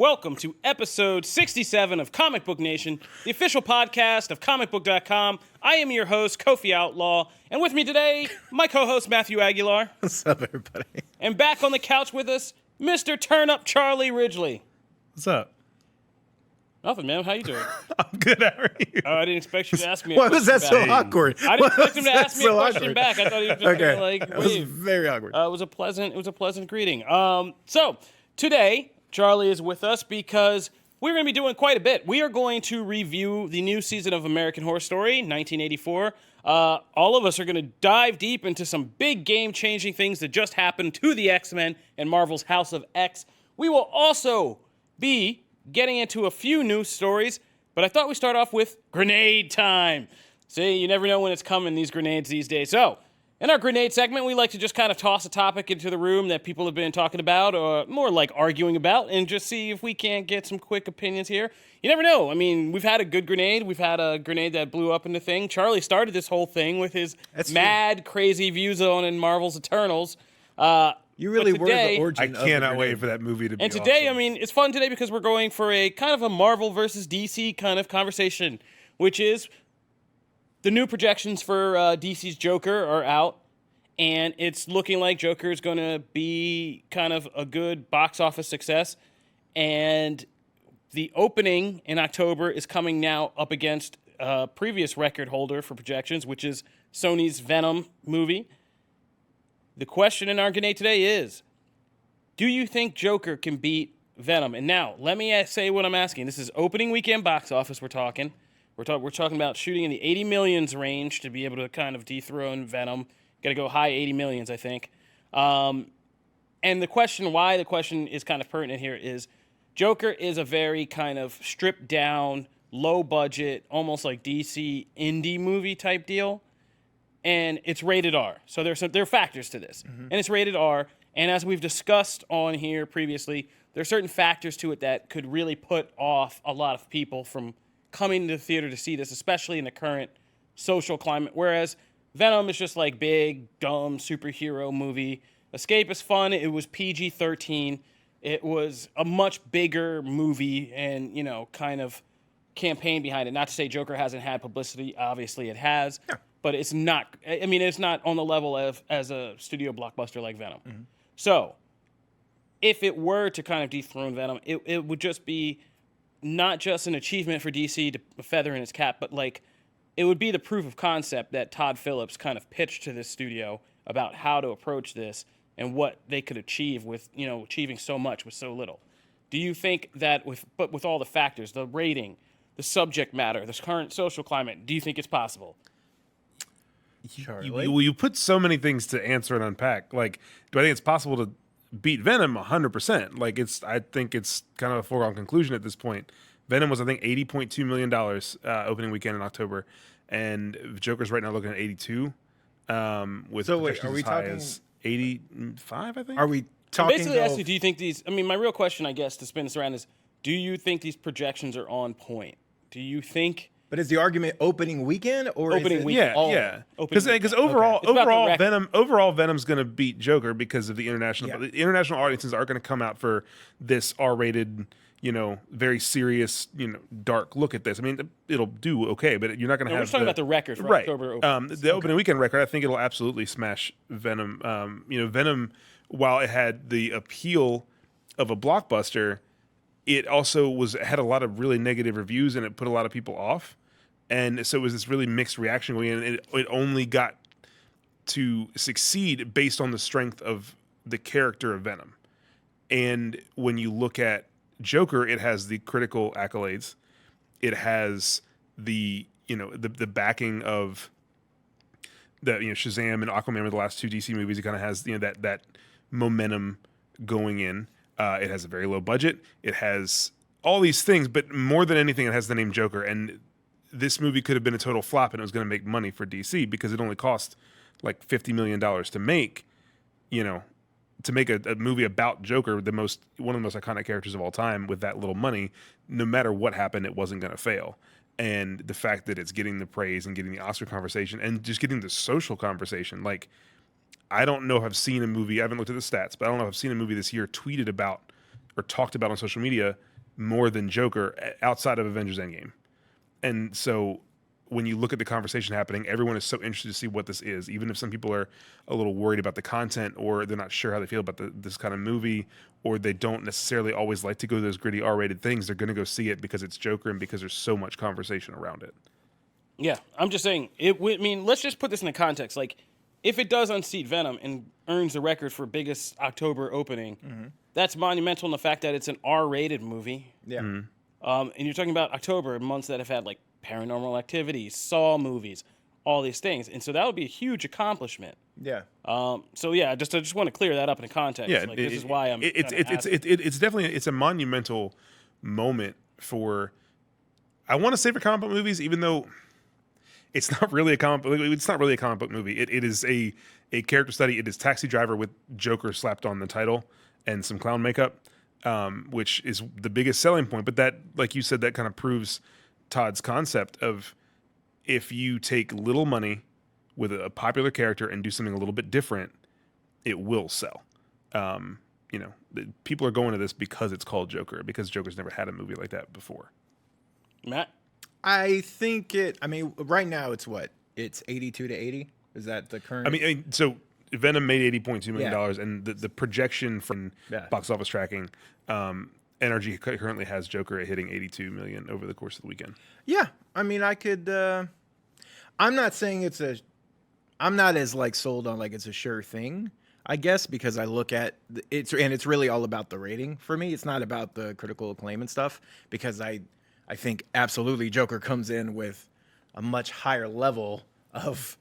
Welcome to episode 67 of Comic Book Nation, the official podcast of Comicbook.com. I am your host, Kofi Outlaw, and with me today, my co-host, Matthew Aguilar. What's up, everybody? And back on the couch with us, Mr. Turn Up Charlie Ridgely. What's up? Nothing, man. How you doing? I'm good. How are you? Oh, I didn't expect you to ask me a Why question was that so back. awkward? I didn't expect him to ask me a question awkward? back. I thought he was just gonna, like, That was wave. very awkward. It was a pleasant greeting. So today, Charlie is with us because we're going to be doing quite a bit. We are going to review the new season of American Horror Story, 1984. All of us are going to dive deep into some big game-changing things that just happened to the X-Men and Marvel's House of X. We will also be getting into a few news stories, but I thought we'd start off with grenade time. See, you never know when it's coming, these grenades these days. So, in our grenade segment, we like to just kind of toss a topic into the room that people have been talking about, or more like arguing about, and just see if we can't get some quick opinions here. You never know. I mean, we've had a good grenade. We've had a grenade that blew up into thing. Charlie started this whole thing with his crazy views on in Marvel's Eternals. You really were the origin. I cannot wait for that movie to be And today, awesome. I mean, it's fun today because we're going for a kind of a Marvel versus DC kind of conversation, which is the new projections for DC's Joker are out, and it's looking like Joker is going to be kind of a good box office success. And the opening in October is coming now up against a previous record holder for projections, which is Sony's Venom movie. The question in our grenade today is, do you think Joker can beat Venom? And now, let me say what I'm asking. This is opening weekend box office we're talking. We're talking about shooting in the 80 millions range to be able to kind of dethrone Venom. Got to go high 80 millions, I think. And the question is kind of pertinent here is Joker is a very kind of stripped down, low budget, almost like DC indie movie type deal. And it's rated R. So there are factors to this. Mm-hmm. And it's rated R. And as we've discussed on here previously, there are certain factors to it that could really put off a lot of people from coming to the theater to see this, especially in the current social climate. Whereas Venom is just like big, dumb superhero movie. Escape is fun. It was PG-13. It was a much bigger movie and, you know, kind of campaign behind it. Not to say Joker hasn't had publicity. Obviously it has. Yeah. But it's not, I mean, it's not on the level of as a studio blockbuster like Venom. Mm-hmm. So if it were to kind of dethrone Venom, it would just be not just an achievement for DC to feather in its cap, but like it would be the proof of concept that Todd Phillips kind of pitched to this studio about how to approach this and what they could achieve with, you know, achieving so much with so little. Do you think that with all the factors, the rating, the subject matter, this current social climate, do you think it's possible? You put so many things to answer and unpack. Like, do I think it's possible to beat Venom? 100%. Like, I think it's kind of a foregone conclusion at this point. Venom was, I think, $80.2 million opening weekend in October, and Joker's right now looking at 82. With so wait, are we talking 85? I think. Are we talking? Basically, asking, do you think these? I mean, my real question, I guess, to spin this around is, do you think these projections are on point? Do you think? But is the argument opening weekend or opening weekend? Yeah. Because overall, Venom's going to beat Joker because of the international. Yeah. The international audiences are going to come out for this R-rated, you know, very serious, you know, dark look at this. I mean, it'll do okay, but you're not going to have. We're talking about the record for right. October. The opening weekend record, I think it'll absolutely smash Venom. You know, Venom, while it had the appeal of a blockbuster, it also had a lot of really negative reviews, and it put a lot of people off. And so it was this really mixed reaction going in, and it only got to succeed based on the strength of the character of Venom. And when you look at Joker, it has the critical accolades. It has the, you know, the backing of the, you know, Shazam and Aquaman were the last two DC movies. It kind of has, you know, that momentum going in. It has a very low budget. It has all these things, but more than anything, it has the name Joker. And this movie could have been a total flop and it was going to make money for DC because it only cost like $50 million to make, you know, to make a movie about Joker, one of the most iconic characters of all time, with that little money. No matter what happened, it wasn't going to fail. And the fact that it's getting the praise and getting the Oscar conversation and just getting the social conversation, like, I don't know if I've seen a movie, I haven't looked at the stats, but I don't know if I've seen a movie this year tweeted about or talked about on social media more than Joker outside of Avengers Endgame. And so when you look at the conversation happening, everyone is so interested to see what this is, even if some people are a little worried about the content, or they're not sure how they feel about this kind of movie, or they don't necessarily always like to go to those gritty R-rated things. They're going to go see it because it's Joker and because there's so much conversation around it. Yeah, I'm just saying, let's just put this in a context. Like, if it does unseat Venom and earns the record for biggest October opening, that's monumental in the fact that it's an R-rated movie. Yeah. And you're talking about October, months that have had, like, Paranormal Activity, Saw movies, all these things. And so that would be a huge accomplishment. Yeah. So, yeah, I just want to clear that up in context. Yeah, like, this is why I'm it's definitely a monumental moment for, I want to say, for comic book movies, even though it's not really a comic book. It's not really a comic book movie. It is a character study. It is Taxi Driver with Joker slapped on the title and some clown makeup, which is the biggest selling point. But that, like you said, that kind of proves Todd's concept of, if you take little money with a popular character and do something a little bit different, it will sell. People are going to this because it's called Joker, because Joker's never had a movie like that before. Matt? I think right now it's what? It's 82 to 80? Is that the current? So Venom made $80.2 million, and the projection from box office tracking, NRG currently has Joker at hitting 82 million over the course of the weekend. Yeah. I mean, I could, I'm not saying I'm not as like sold on like it's a sure thing, I guess, because I look at it's really all about the rating for me. It's not about the critical acclaim and stuff, because I think absolutely Joker comes in with a much higher level of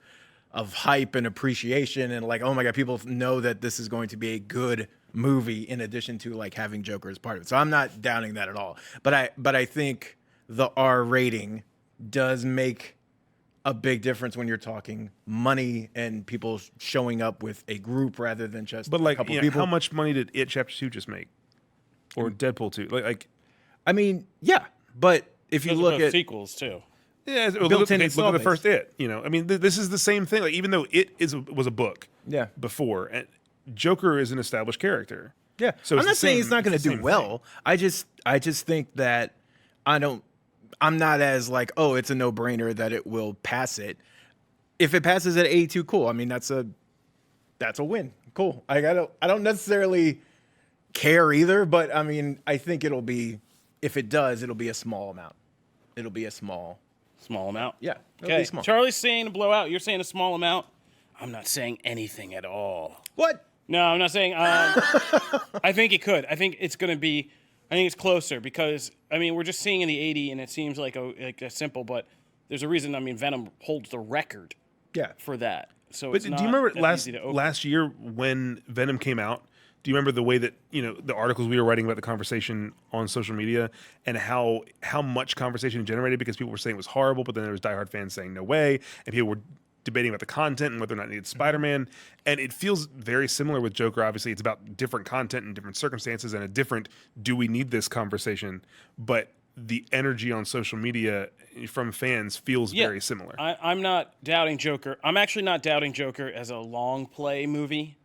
hype and appreciation, and like, oh my God, people know that this is going to be a good movie in addition to like having Joker as part of it. So I'm not doubting that at all. But I think the R rating does make a big difference when you're talking money and people showing up with a group rather than just a couple people. How much money did It Chapter 2 just make? Or Deadpool 2? I mean, yeah, but if you look at sequels too. Yeah, look at the first It. This is the same thing. Like, even though It was a book, before, and Joker is an established character. Yeah, so I'm not saying it's not going to do well. I just think that I'm not as like, oh, it's a no-brainer that it will pass it. If it passes at 82, cool. I mean, that's a win. Cool. I don't necessarily care either, but I mean, I think if it does, it'll be a small amount. It'll be a small amount. Yeah. Okay. Charlie's saying a blowout. You're saying a small amount. I'm not saying anything at all. What? No, I'm not saying. I think it could. I think it's going to be. I think it's closer because we're just seeing in the 80, and it seems like a simple, but there's a reason. Venom holds the record. Yeah. For that. So, but do you remember last year when Venom came out? Do you remember the way that the articles we were writing about the conversation on social media, and how much conversation it generated, because people were saying it was horrible, but then there was diehard fans saying no way, and people were debating about the content and whether or not it needed Spider-Man. And it feels very similar with Joker. Obviously, it's about different content and different circumstances and a different do we need this conversation. But the energy on social media from fans feels very similar. I'm not doubting Joker. I'm actually not doubting Joker as a long play movie.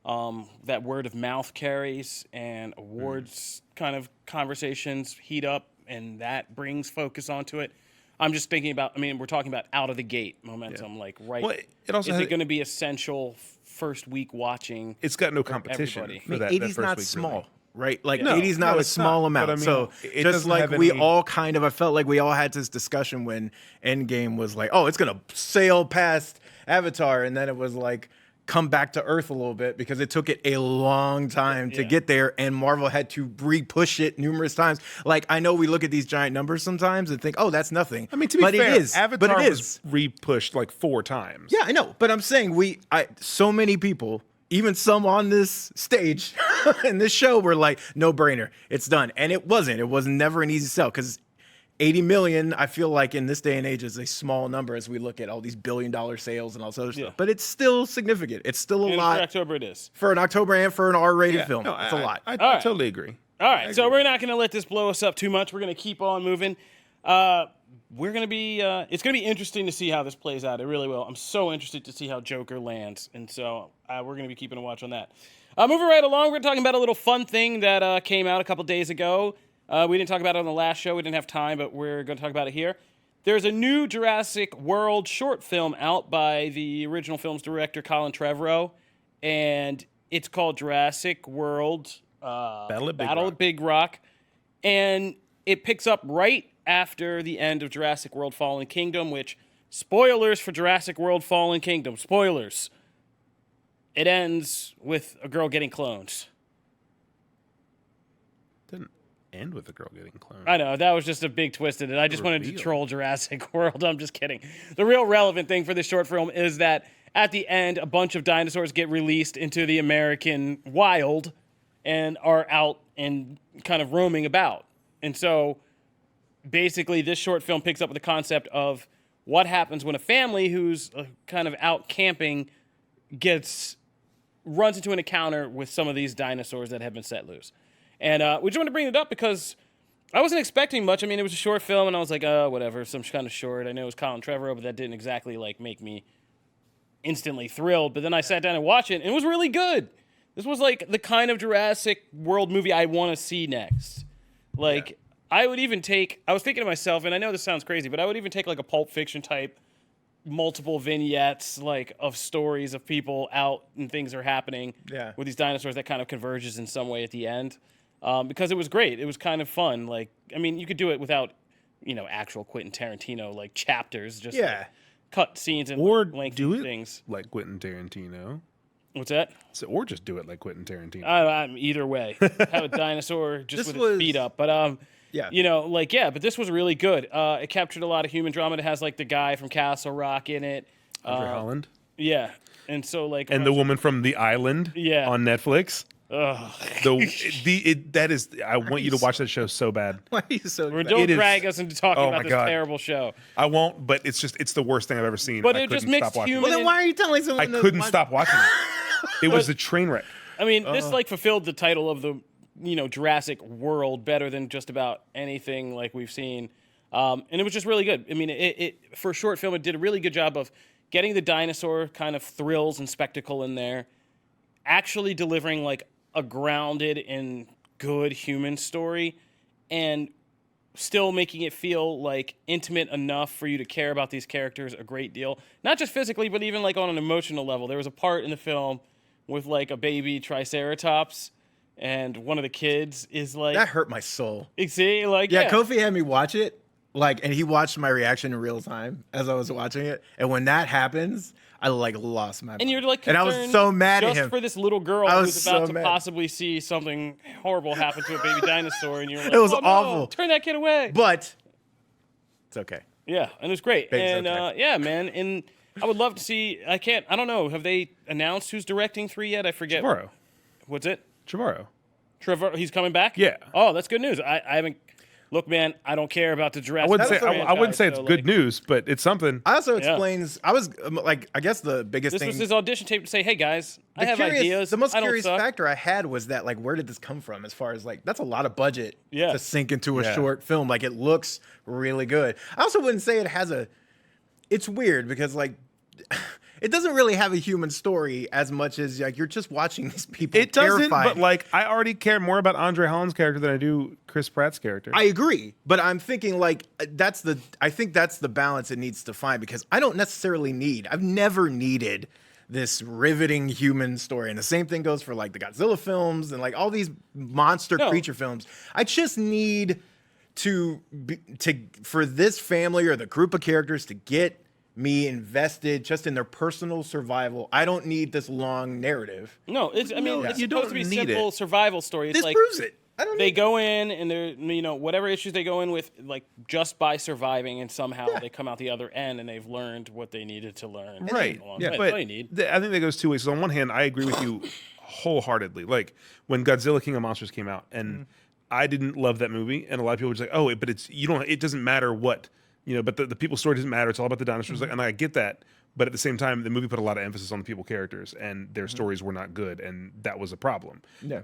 That word of mouth carries, and awards kind of conversations heat up, and that brings focus onto it. I'm just thinking about, we're talking about out of the gate momentum, Well, it also is it going to be essential first week watching? It's got no competition for that. 80's not small. Really. Right? Like, 80's not a small amount. But, so just like I felt like we all had this discussion when Endgame was like, oh, it's going to sail past Avatar. And then it was like, come back to earth a little bit, because it took it a long time to get there, and Marvel had to re-push it numerous times. Like, I know we look at these giant numbers sometimes and think, oh, that's nothing. To be fair, it is. Avatar was re-pushed like 4 times. Yeah, I know. But I'm saying so many people, even some on this stage in this show, were like, no brainer, it's done. And it wasn't. It was never an easy sell, because 80 million, I feel like in this day and age, is a small number as we look at all these billion-dollar sales and all this other stuff. But it's still significant. It's still a lot. For October it is. For an October and for an R-rated film. No, it's a lot. I totally agree. All right, so we're not going to let this blow us up too much. We're going to keep on moving. We're going to be it's going to be interesting to see how this plays out. It really will. I'm so interested to see how Joker lands. And so we're going to be keeping a watch on that. Moving right along, we're talking about a little fun thing that came out a couple days ago. We didn't talk about it on the last show. We didn't have time, but we're going to talk about it here. There's a new Jurassic World short film out by the original film's director, Colin Trevorrow, and it's called Jurassic World Battle at Big Rock. And it picks up right after the end of Jurassic World Fallen Kingdom, which, spoilers for Jurassic World Fallen Kingdom, spoilers. It ends with a girl getting cloned. Didn't end with the girl getting cloned. I know, that was just a big twist in it. I just wanted to troll Jurassic World. I'm just kidding. The real relevant thing for this short film is that at the end, a bunch of dinosaurs get released into the American wild and are out and kind of roaming about. And so basically this short film picks up with the concept of what happens when a family who's kind of out camping runs into an encounter with some of these dinosaurs that have been set loose. And we just wanted to bring it up because I wasn't expecting much. I mean, it was a short film, and I was like, whatever, some kind of short. I know it was Colin Trevorrow, but that didn't exactly like make me instantly thrilled. But then I sat down and watched it, and it was really good. This was like the kind of Jurassic World movie I want to see next. Like, I would even take, I was thinking to myself, and I know this sounds crazy, but I would even take like a Pulp Fiction type, multiple vignettes like of stories of people out and things are happening with these dinosaurs that kind of converges in some way at the end. Because it was great. It was kind of fun. Like, I mean, you could do it without, actual Quentin Tarantino, like chapters, just like, cut scenes and or lengthy do it things. like Quentin Tarantino. What's that? So, or just do it like Quentin Tarantino. Either way. Have a dinosaur just with his feet up. But, but this was really good. It captured a lot of human drama. It has, like, the guy from Castle Rock in it. Andre Holland. Yeah. And so, like... And the woman from The Island on Netflix. Ugh. I want you to watch that show so bad. Why are you so Don't drag us into talking about this terrible show. I won't, but it's the worst thing I've ever seen. But it just mixed human... Well, then why are you telling someone I couldn't stop watching it. It was a train wreck. I mean, this like fulfilled the title of the Jurassic World better than just about anything like we've seen, and it was just really good. I mean, it for a short film, it did a really good job of getting the dinosaur kind of thrills and spectacle in there, actually delivering like a grounded and good human story, and still making it feel like intimate enough for you to care about these characters a great deal, not just physically, but even like on an emotional level. There was a part in the film with like a baby triceratops, and one of the kids is like... That hurt my soul. See, like... Kofi had me watch it, and he watched my reaction in real time as I was watching it, and when that happens, I like lost my mind. And you're like and I was so mad at him. Just for this little girl who's about to possibly see something horrible happen to a baby dinosaur, and you're like, it was awful. No, turn that kid away. But it's okay. Yeah, and it's great. Baby's and okay. man, and I would love to see... I don't know. Have they announced who's directing 3 yet? I forget. Trevorrow. What's it? Trevorrow. He's coming back? Yeah. Oh, that's good news. I haven't... Look, man, I don't care about the Jurassic I wouldn't say it's good news, but it's something. I also explains... I was, I guess the biggest thing... This was his audition tape to say, hey, guys, I have ideas. The most curious factor I had was that, like, where did this come from as far as, like, that's a lot of budget to sink into a short film. Like, it looks really good. I also wouldn't say it has a... It's weird because, like... It doesn't really have a human story as much as like you're just watching these people. It doesn't, but like I already care more about Andre Holland's character than I do Chris Pratt's character. I agree, but I'm thinking like I think that's the balance it needs to find because I don't necessarily I've never needed this riveting human story, and the same thing goes for like the Godzilla films and like all these monster creature films. I just need for this family or the group of characters to get me invested just in their personal survival. I don't need this long narrative. No, it's supposed to be a simple survival story. It's this like proves it. They go in and they're, whatever issues they go in with, like just by surviving, and somehow they come out the other end and they've learned what they needed to learn. Right. Yeah, but I think that goes two ways. So on one hand, I agree with you wholeheartedly. Like when Godzilla King of Monsters came out, and I didn't love that movie, and a lot of people were just like, but it doesn't matter what. But the people's story doesn't matter. It's all about the dinosaurs. And I get that. But at the same time, the movie put a lot of emphasis on the people characters, and their stories were not good, and that was a problem. Yeah.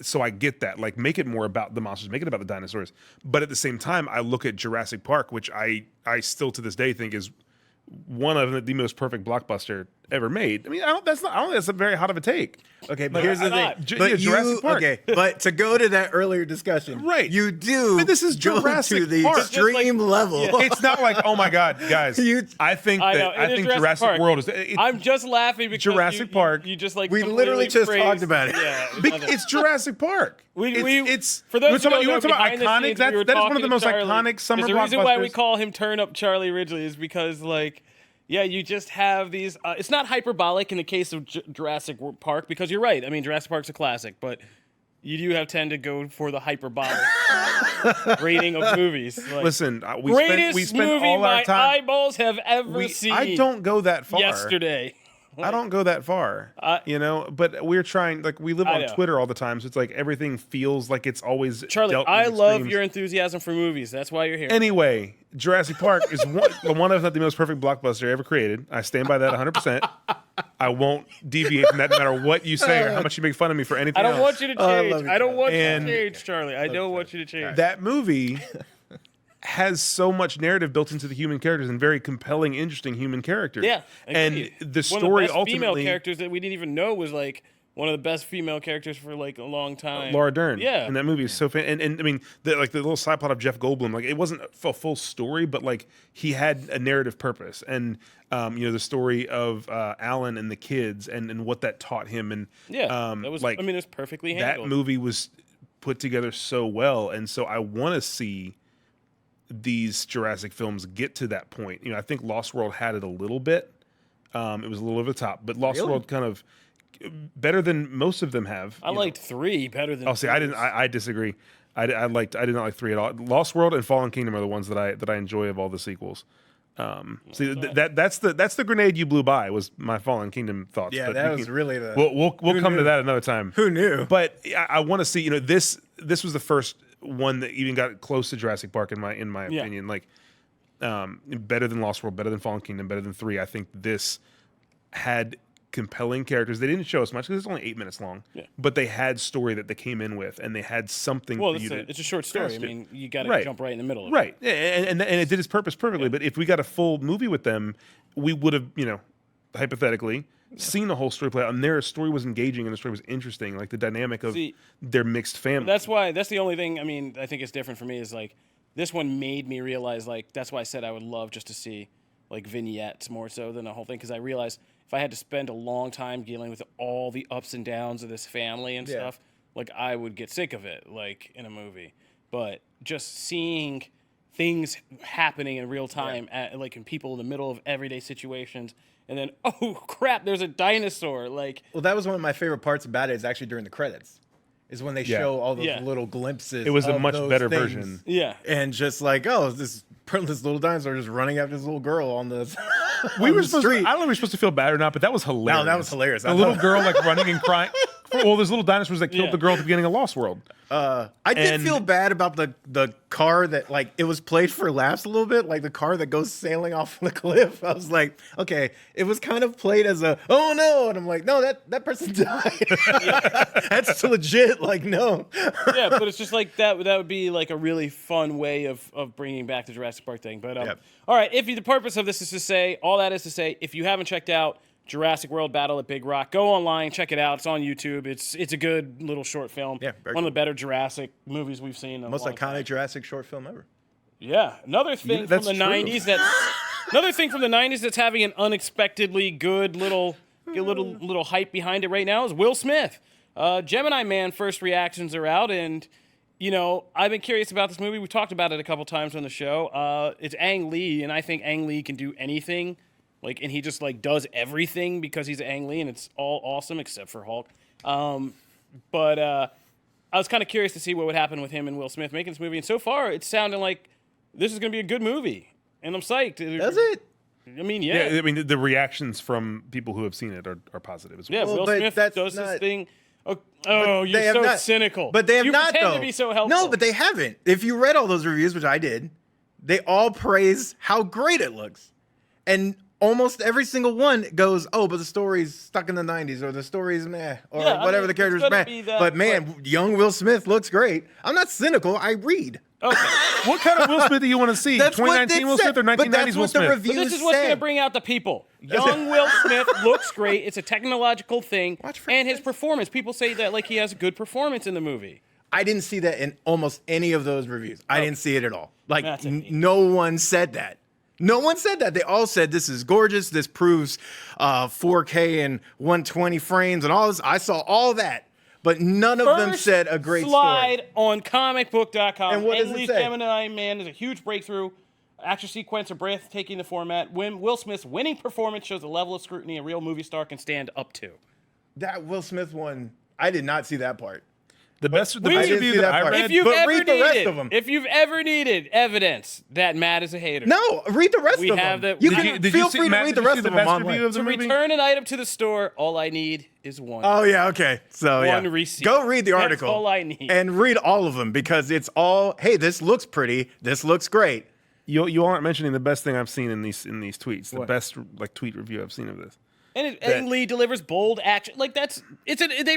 So I get that. Like, make it more about the monsters, make it about the dinosaurs. But at the same time, I look at Jurassic Park, which I still to this day think is one of the most perfect blockbuster ever made. I mean, I don't think that's a very hot of a take. Okay, but here's the thing. Jurassic Park. Okay, but to go to that earlier discussion, Right. You do. But this is go Jurassic to the Park. extreme level. Yeah. It's not like, oh my God, guys. I think Jurassic Park. World is. I'm just laughing because Jurassic Park. You just like We completely literally just phrased- talked about it. Yeah, It's Jurassic Park. It's for those you who want to talk about iconic? That is one of the most iconic summer blockbusters. The reason why we call him Turn Up Charlie Ridgely is because like. Yeah, you just have these. It's not hyperbolic in the case of Jurassic Park because you're right. I mean, Jurassic Park's a classic, but you do tend to go for the hyperbolic rating of movies. Like, Listen, greatest we spent movie all our my time. eyeballs have ever seen. I don't go that far. Yesterday. I don't go that far, but we're trying, like, we live on Twitter all the time, so it's like everything feels like it's always Charlie, dealt with I love extremes. your enthusiasm for movies. That's why you're here. Anyway, Jurassic Park is one of, if not the most perfect blockbuster ever created. I stand by that 100%. I won't deviate from that no matter what you say or how much you make fun of me for anything I don't else. want you to change. I don't want you And to change, Charlie. I don't want you to change. That movie has so much narrative built into the human characters and very compelling, interesting human characters. Yeah, and agreed. the story one of the best ultimately female characters that we didn't even know was like one of the best female characters for like a long time. Laura Dern. Yeah, and that movie is so fan. And I mean, the little side plot of Jeff Goldblum, like it wasn't a full story, but like he had a narrative purpose. And the story of Alan and the kids and what that taught him. And that was. I mean, it was perfectly handled. That movie was put together so well, and so I want to see these Jurassic films get to that point. I think Lost World had it a little bit. It was a little over the top, but Lost World kind of better than most of them have. I liked 3 better than. Oh, see, I didn't. I disagree. I did not like 3 at all. Lost World and Fallen Kingdom are the ones that I enjoy of all the sequels. That's the grenade you blew by was my Fallen Kingdom thoughts. Yeah, that was really the. We'll come to that another time. Who knew? But I want to see. This was the first one that even got close to Jurassic Park in my opinion. Like better than Lost World, better than Fallen Kingdom, better than 3. I think this had compelling characters. They didn't show us much because it's only 8 minutes long. Yeah. But they had story that they came in with, and they had something. Well, for you it's a short story. I mean, you got to jump right in the middle of it. Right, and it did its purpose perfectly. Yeah. But if we got a full movie with them, we would have, hypothetically, seen the whole story play out, and their story was engaging and the story was interesting, like the dynamic of their mixed family. That's the only thing. I mean, I think it's different for me is like this one made me realize like that's why I said I would love just to see like vignettes more so than the whole thing because I realized if I had to spend a long time dealing with all the ups and downs of this family and stuff, like I would get sick of it like in a movie. But just seeing things happening in real time, like in people in the middle of everyday situations. And then, oh crap! There's a dinosaur. Like, well, that was one of my favorite parts about it. Is actually during the credits, is when they show all those little glimpses. It was a of much those better things. version. Yeah, and just like, oh, this little dinosaur just running after this little girl on the. We were supposed. I don't know if we were supposed to feel bad or not, but that was hilarious. No, that was hilarious. The little girl like running and crying. Well, there's little dinosaurs that killed the girl at the beginning of Lost World. I did feel bad about the car that like it was played for laughs a little bit, like the car that goes sailing off the cliff. I was like, okay, it was kind of played as a oh no, and I'm like, no, that person died. That's legit. Like no. Yeah, but it's just like that. That would be like a really fun way of bringing back the Jurassic Park thing. But all right, the purpose of this is to say all that is to say if you haven't checked out Jurassic World Battle at Big Rock. Go online, check it out. It's on YouTube. It's a good little short film. Yeah, one of the better Jurassic movies we've seen. Most iconic Jurassic short film ever. Yeah, another thing from the '90s that's having an unexpectedly good little hype behind it right now is Will Smith. Gemini Man first reactions are out, and I've been curious about this movie. We talked about it a couple times on the show. It's Ang Lee, and I think Ang Lee can do anything. And he just does everything because he's Ang Lee, and it's all awesome except for Hulk. But I was kind of curious to see what would happen with him and Will Smith making this movie. And so far, it's sounding like this is going to be a good movie, and I'm psyched. Does it? I mean, yeah. I mean, the reactions from people who have seen it are positive as well. Yeah, Will Smith does this thing. Oh, you're so cynical. But they have not, pretend though. to be so helpful. No, but they haven't. If you read all those reviews, which I did, they all praise how great it looks, and almost every single one goes, oh, but the story's stuck in the 90s, or the story's meh, or whatever the character's meh. But man, young Will Smith looks great. I'm not cynical. I read. Okay. What kind of Will Smith do you want to see? That's what 2019 it Will said, Smith or but 1990s that's Will what the Smith? review But this is what's going to said. bring out the people. Young Will Smith looks great. It's a technological thing. And his performance. People say that like he has a good performance in the movie. I didn't see that in almost any of those reviews. I didn't see it at all. Like, That's it. no one said that. No one said that. They all said this is gorgeous. This proves 4K and 120 frames and all this. I saw all that, but none of them First said a great slide story. on Comicbook.com. And what does it Lee's say? Gemini Man is a huge breakthrough. Action sequence are breathtaking the format. Will Smith's winning performance shows the level of scrutiny a real movie star can stand up to. That Will Smith one, I did not see that part. The best I didn't review see that that I part. read. If you've But ever read the rest needed, of 'em. if you've ever needed evidence that Matt is a hater, No, read the rest We of have them. the- You Did can you- did feel you see- free to Matt, read did the you rest see of the them best online. review of to the movie? return an item to the store, all I need is one. Oh yeah, okay. So One yeah, receipt. go read the That's article. all I need. And read all of them because it's all. Hey, this looks pretty. This looks great. You aren't mentioning the best thing I've seen in these tweets. The What? best like tweet review I've seen of this. And Lee delivers bold action. Like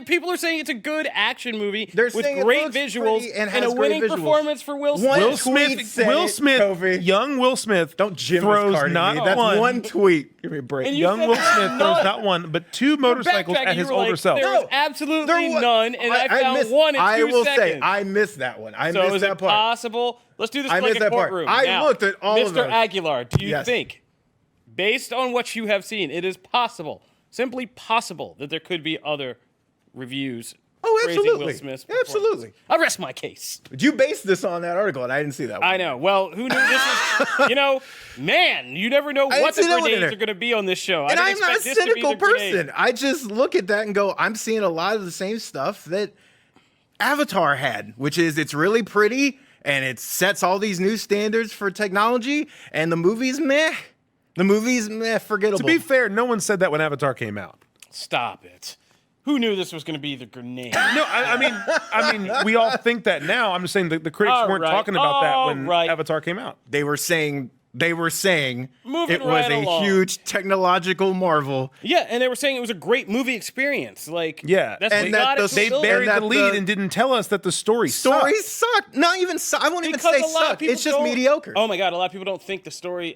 people are saying it's a good action movie They're with saying it great looks visuals pretty and a has great winning visuals. performance for Will Smith. One Will tweet Smith, said Will it, Smith, Kofi. young Will Smith Don't Jim throws Cardi not me. That's one tweet. Give me a break. And you Young said Will there's Smith none. throws not one but two motorcycles Backtracking, at his you were older like, self. There was No, absolutely there wa- none, and I found missed, one in 2 I will seconds. say I missed that one. I So missed is that it part. possible? Let's do this I like missed a that part. courtroom. I Now, looked at all Mr. of those. Aguilar, do you Yes. think, based on what you have seen, it is possible, simply possible, that there could be other reviews Oh, praising absolutely. Will Smith's performance? Absolutely. I rest my case. You based this on that article, and I didn't see that one. I know. Well, who knew this is, man, you never know I what the didn't see that one in grenades there. are going to be on this show. And I I'm didn't not a expect this to be cynical the grenade. person. I just look at that and go, I'm seeing a lot of the same stuff that Avatar had, which is it's really pretty and it sets all these new standards for technology, and the movie's meh. The movie's meh, forgettable. To be fair, no one said that when Avatar came out. Stop it. Who knew this was going to be the grenade? No, I mean, we all think that now. I'm just saying that the critics All weren't right, talking about that all when right. Avatar came out. They were saying Moving it was right a along. huge technological marvel. Yeah, and they were saying it was a great movie experience. Like, Yeah. that's And what that got the- it to They Will buried that the lead the- and didn't tell us that the story Stories sucked. suck. Not even suck. I won't even Because say a lot of suck. people It's just don't- mediocre. Oh my god, a lot of people don't think the story.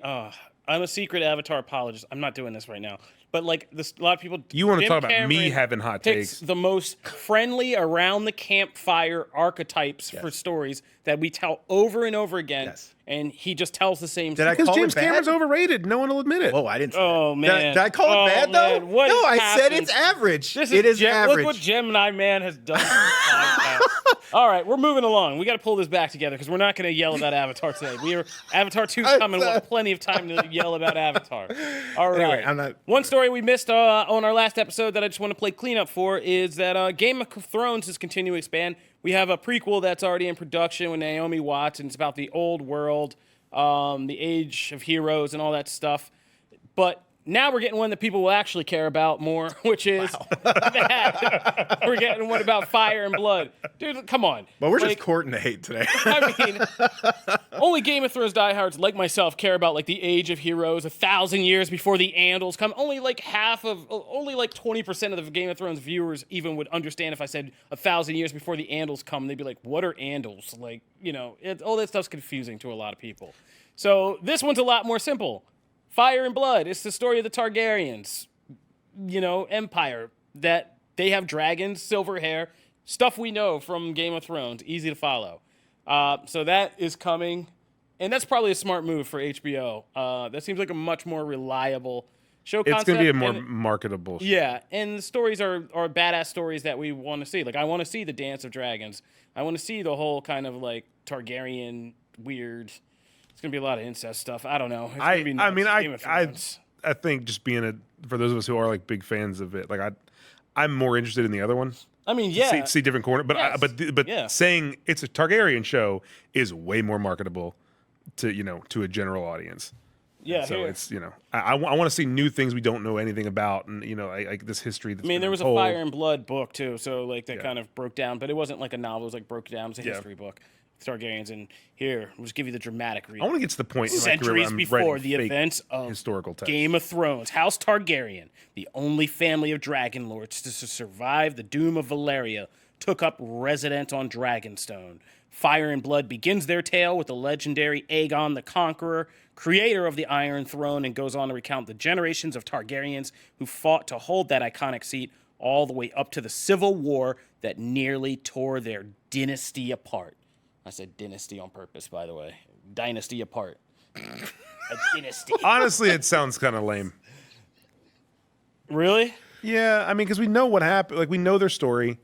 I'm a secret Avatar apologist. I'm not doing this right now. But like this, a lot of people. You wanna Jim talk about me Cameron having hot picks takes. the most friendly around the campfire archetypes for stories that we tell over and over again. Yes. And he just tells the same. Did I story. Because call James it bad? Cameron's overrated. No one will admit it. Whoa, I didn't say Oh that. man, Did I call it bad though? Man. What No, I said happened? it's average. This It is Look average. what Gemini Man has done. To this podcast. All right, we're moving along. We got to pull this back together because we're not going to yell about Avatar today. Avatar 2's coming. We'll have plenty of time to yell about Avatar. All right. Anyway, I'm not- One story we missed on our last episode that I just want to play cleanup for is that Game of Thrones is continuing to expand. We have a prequel that's already in production with Naomi Watts, and it's about the old world, the age of heroes, and all that stuff. But now we're getting one that people will actually care about more, which is that we're getting one about fire and blood. Dude, come on. But we're Like, just courting the hate today. I mean, only Game of Thrones diehards like myself care about like the age of heroes 1,000 years before the Andals come. Only like 20% of the Game of Thrones viewers even would understand if I said 1,000 years before the Andals come. They'd be like, "What are Andals?" Like, all that stuff's confusing to a lot of people. So this one's a lot more simple. Fire and blood. It's the story of the Targaryens, empire that they have dragons, silver hair, stuff we know from Game of Thrones, easy to follow. So that is coming, and that's probably a smart move for HBO. That seems like a much more reliable show It's concept. going to be a more and- marketable show. yeah, and the stories are badass stories that we want to see. Like, I want to see the Dance of Dragons. I want to see the whole kind of like Targaryen weird. It's gonna be a lot of incest stuff. I don't know. It's gonna be nuts. Game of Thrones. I think just for those of us who are like big fans of it, like I'm more interested in the other one. I mean, yeah. See different corner, but Yes. but Yeah. saying it's a Targaryen show is way more marketable to a general audience. Yeah, So here. it's I want to see new things we don't know anything about, and like this history. That's I mean, there was a told. Fire and Blood book too, so like that Yeah. kind of broke down, but it wasn't like a novel. It was like broke down. It was a Yeah. history book. Targaryens, and here we'll just give you the dramatic read. I want to get to the point in my career where Centuries I'm before writing the fake events of historical text. Game of Thrones, House Targaryen, the only family of dragon lords to survive the doom of Valyria, took up residence on Dragonstone. Fire and Blood begins their tale with the legendary Aegon the Conqueror, creator of the Iron Throne, and goes on to recount the generations of Targaryens who fought to hold that iconic seat all the way up to the civil war that nearly tore their dynasty apart. I said dynasty on purpose, by the way. Dynasty apart. A dynasty. Honestly, it sounds kind of lame. Really? Yeah, I mean, because we know what happened. Like, we know their story.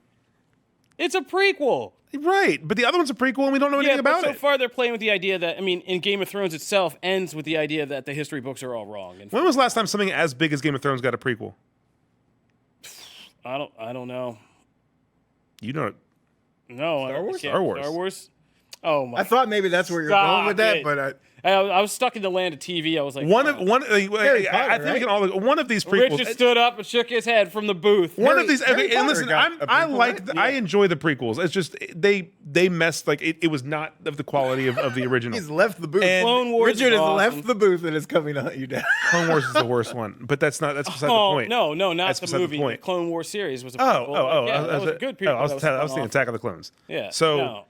It's a prequel. Right, but the other one's a prequel, and we don't know anything about so it. far they're playing with the idea that, I mean, in Game of Thrones itself ends with the idea that the history books are all wrong. And When was the last time something as big as Game of Thrones got a prequel? I don't know. You know it. No, Star Wars? Star Wars. Star Wars. Oh my! I thought maybe that's where you're Stop going with that, it. but I was stuck in the land of TV. I was like, One oh. of one. I Potter, think we can all one of these prequels. Richard stood up and shook his head from the booth. One Harry- of these, Harry and Potter listen, got a I prequel, like, right? I enjoy the prequels. It's just they messed like it was not of the quality of the original. he's left the booth. And Clone Wars Richard is has awesome. left the booth and is coming to hunt you down. Clone Wars is the worst one, but that's beside the point. No, not That's the beside movie. point. The Clone Wars series was a prequel. Yeah, that was a good prequel. I was That was thinking spun-off. Attack of the Clones. Yeah. So. no.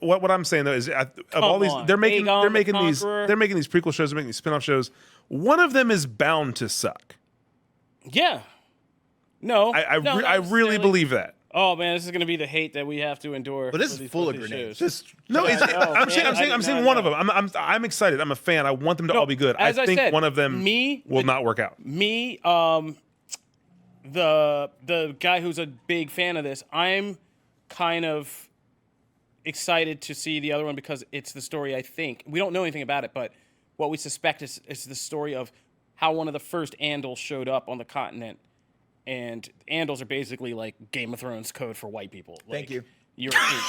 What I'm saying though is of all these on. they're making Aegon they're the making these Conqueror. they're making these prequel shows, they're making these spin-off shows. One of them is bound to suck. Yeah. No. I no, not really necessarily. believe that. Oh man, this is going to be the hate that we have to endure. But this for is these- full for of these grenades. shows. Just No, Yeah, it's, no, I'm saying man, I I'm did saying not one of know. them. I'm excited. I'm a fan. I want them to No, all be good. as I think said, one of them will not work out. Me, the guy who's a big fan of this, I'm kind of excited to see the other one because it's the story. I think we don't know anything about it, but what we suspect is the story of how one of the first Andals showed up on the continent, and Andals are basically like Game of Thrones code for white people. Thank you. Europeans.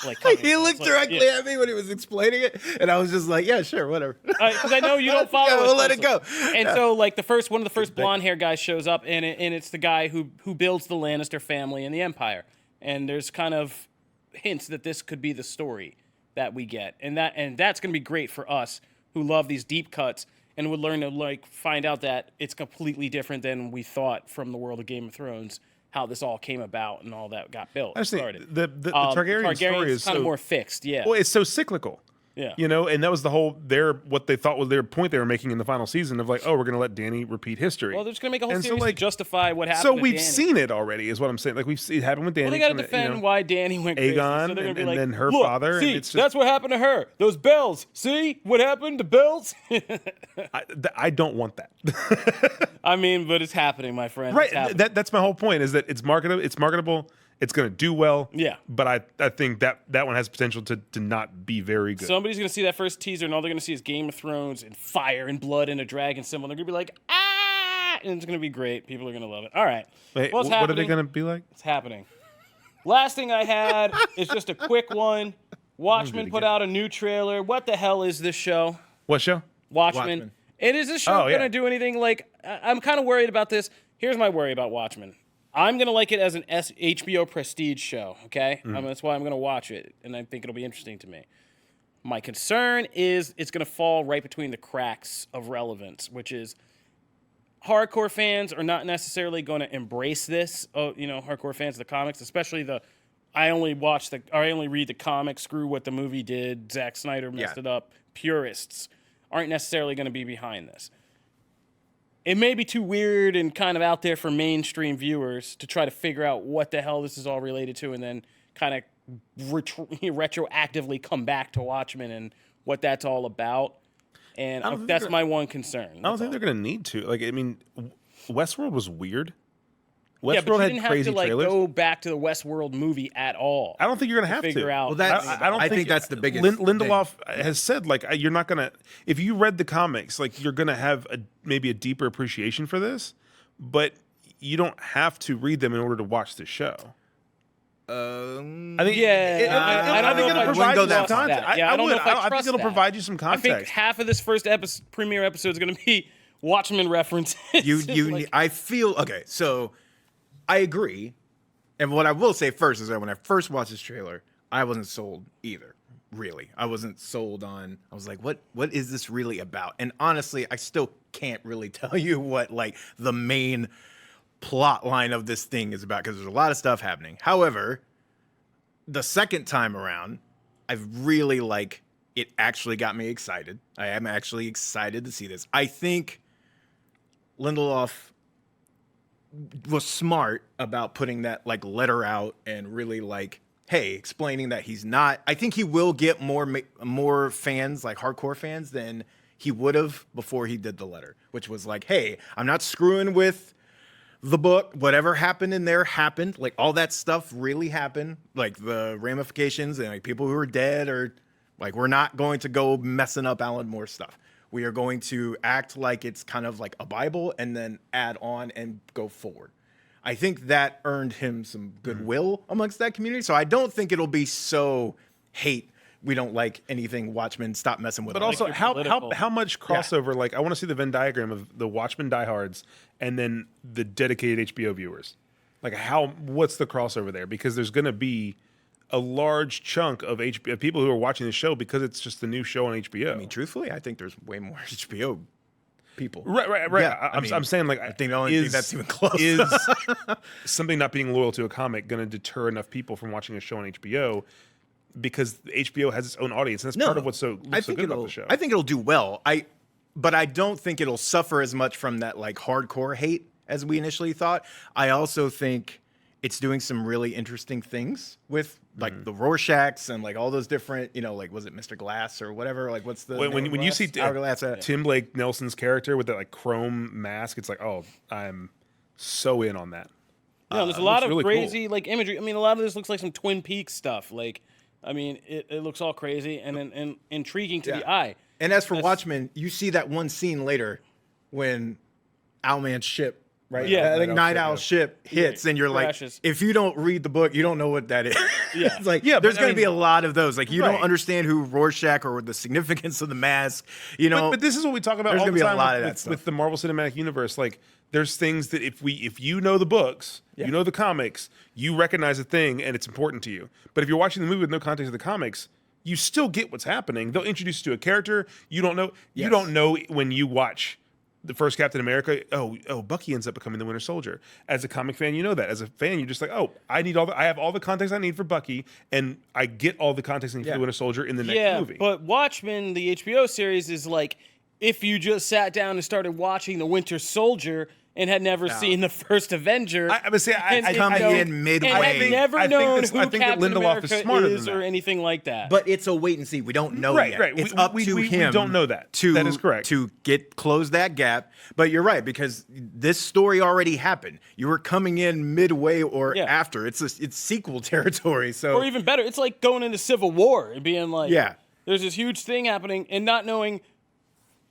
Like he looked directly at me when he was explaining it, and I was just like, "Yeah, sure, whatever." Because I know you don't follow. Yeah, us we'll let it closely. go. And so, like one of the first blonde hair guys shows up, and it's the guy who builds the Lannister family and the Empire. And there's kind of hints that this could be the story that we get, and that's going to be great for us who love these deep cuts and would learn to like find out that it's completely different than we thought from the world of Game of Thrones. How this all came about and all that got built. I just think started. the Targaryen story is kind so of more fixed. Yeah. well, it's so cyclical. Yeah. You know, and that was the whole what they thought was their point they were making in the final season of like, oh, we're going to let Dany repeat history. Well, they're just gonna make a whole And so, series like, to justify what happened. So to we've Dany. seen it already, is what I'm saying. Like we've seen it happen with Dany. Well, they got to defend why Dany went crazy. Aegon so they're gonna be and like, then her "Look, father, and See, it's just- that's what happened to her. Those bells. See what happened to bells? I don't want that. I mean, but it's happening, my friend. Right. It's happening. That's my whole point. Is that it's marketable. It's marketable. It's going to do well. Yeah. But I think that one has potential to not be very good. Somebody's gonna see that first teaser, and all they're gonna see is Game of Thrones and fire and blood and a dragon symbol. And they're gonna be like, ah, and it's gonna be great. People are gonna love it. All right. Wait, What's what are they happening? going to be like? It's happening. Last thing I had is just a quick one. Watchmen put out a new trailer. What the hell is this show? What show? Watchmen. Watchmen. And is this show Oh, yeah. going to do anything like... I'm kind of worried about this. Here's my worry about Watchmen. I'm going to like it as an HBO prestige show, okay? That's why I'm going to watch it, and I think it'll be interesting to me. My concern is it's going to fall right between the cracks of relevance, which is hardcore fans are not necessarily going to embrace this. Hardcore fans of the comics, especially I only read the comics, screw what the movie did, Zack Snyder messed it up. Purists aren't necessarily going to be behind this. It may be too weird and kind of out there for mainstream viewers to try to figure out what the hell this is all related to and then kind of retroactively come back to Watchmen and what that's all about. And that's my one concern. I don't think they're going to need to. Like, I mean, Westworld was weird. Yeah, but Westworld you had didn't have crazy to trailers. go back to the Westworld movie at all. I don't think you're going to have figure to. out. Well, that's, I don't I think that's the biggest. Lindelof has said, like, you're not going to, if you read the comics, like, you're going to have maybe a deeper appreciation for this, but you don't have to read them in order to watch the show. I think, I don't know if I provide go you some that far. context. that. Yeah, I don't know if I I think trust it'll that. provide you some I think context. half of this first premiere episode is going to be Watchmen references. I feel okay. So I agree, and what I will say first is that when I first watched this trailer, I wasn't sold either. Really, I wasn't sold on. I was like, what is this really about? And honestly, I still can't really tell you what like the main plot line of this thing is about, because there's a lot of stuff happening. However, the second time around, I've really it actually got me excited. I am actually excited to see this. I think Lindelof was smart about putting that letter out and really hey, explaining that he's not. I think he will get more fans, hardcore fans, than he would have before he did the letter, which was hey, I'm not screwing with the book. Whatever happened in there happened. All that stuff really happened. The ramifications and people who are dead, or we're not going to go messing up Alan Moore's stuff. We are going to act like it's kind of like a Bible and then add on and go forward. I think that earned him some goodwill amongst that community. So I don't think it'll be so hate. We don't like anything Watchmen. Stop messing with. But it. also, how much crossover? I want to see the Venn diagram of the Watchmen diehards and then the dedicated HBO viewers. What's the crossover there? Because there's going to be a large chunk of people who are watching the show because it's just the new show on HBO. I mean, truthfully, I think there's way more HBO people. Right. Yeah, I'm saying I think the only thing that's even close is something not being loyal to a comic going to deter enough people from watching a show on HBO, because HBO has its own audience, and that's part of what's so good about the show. I think it'll do well. But I don't think it'll suffer as much from that hardcore hate as we initially thought. I also think it's doing some really interesting things with the Rorschachs and all those different, was it Mr. Glass or whatever? What's the when you see Hourglass, Tim Blake Nelson's character with that chrome mask, it's oh, I'm so in on that. There's a lot of really crazy imagery. I mean, a lot of this looks like some Twin Peaks stuff. It looks all crazy and intriguing to the eye. And as for Watchmen, you see that one scene later when Owlman's ship, right? Yeah. That Night Owl ship hits, and you're crashes. if you don't read the book, you don't know what that is. Yeah. It's there's going to be a lot of those. You don't understand who Rorschach or the significance of the mask. But this is what we talk about there's all gonna the be time a lot of that stuff. with the Marvel Cinematic Universe. There's things that if you know the books, you know the comics, you recognize a thing and it's important to you. But if you're watching the movie with no context of the comics, you still get what's happening. They'll introduce you to a character you don't know. Yes. You don't know when you watch the first Captain America. Oh, Bucky ends up becoming the Winter Soldier. As a comic fan, you know that. As a fan, you're just I have all the context I need for Bucky, and I get all the context I need for the Winter Soldier in the next movie. But Watchmen, the HBO series, is if you just sat down and started watching the Winter Soldier and had never seen the first Avenger. I would say I coming in midway. And had never known who I think that Captain Lindelof America is smarter is than or that. anything like that. But it's a wait and see. We don't know yet. Right. It's up to him. We don't know that. That is correct. To close that gap. But you're right, because this story already happened. You were coming in midway or after. It's sequel territory. So or even better, it's like going into Civil War and being there's this huge thing happening and not knowing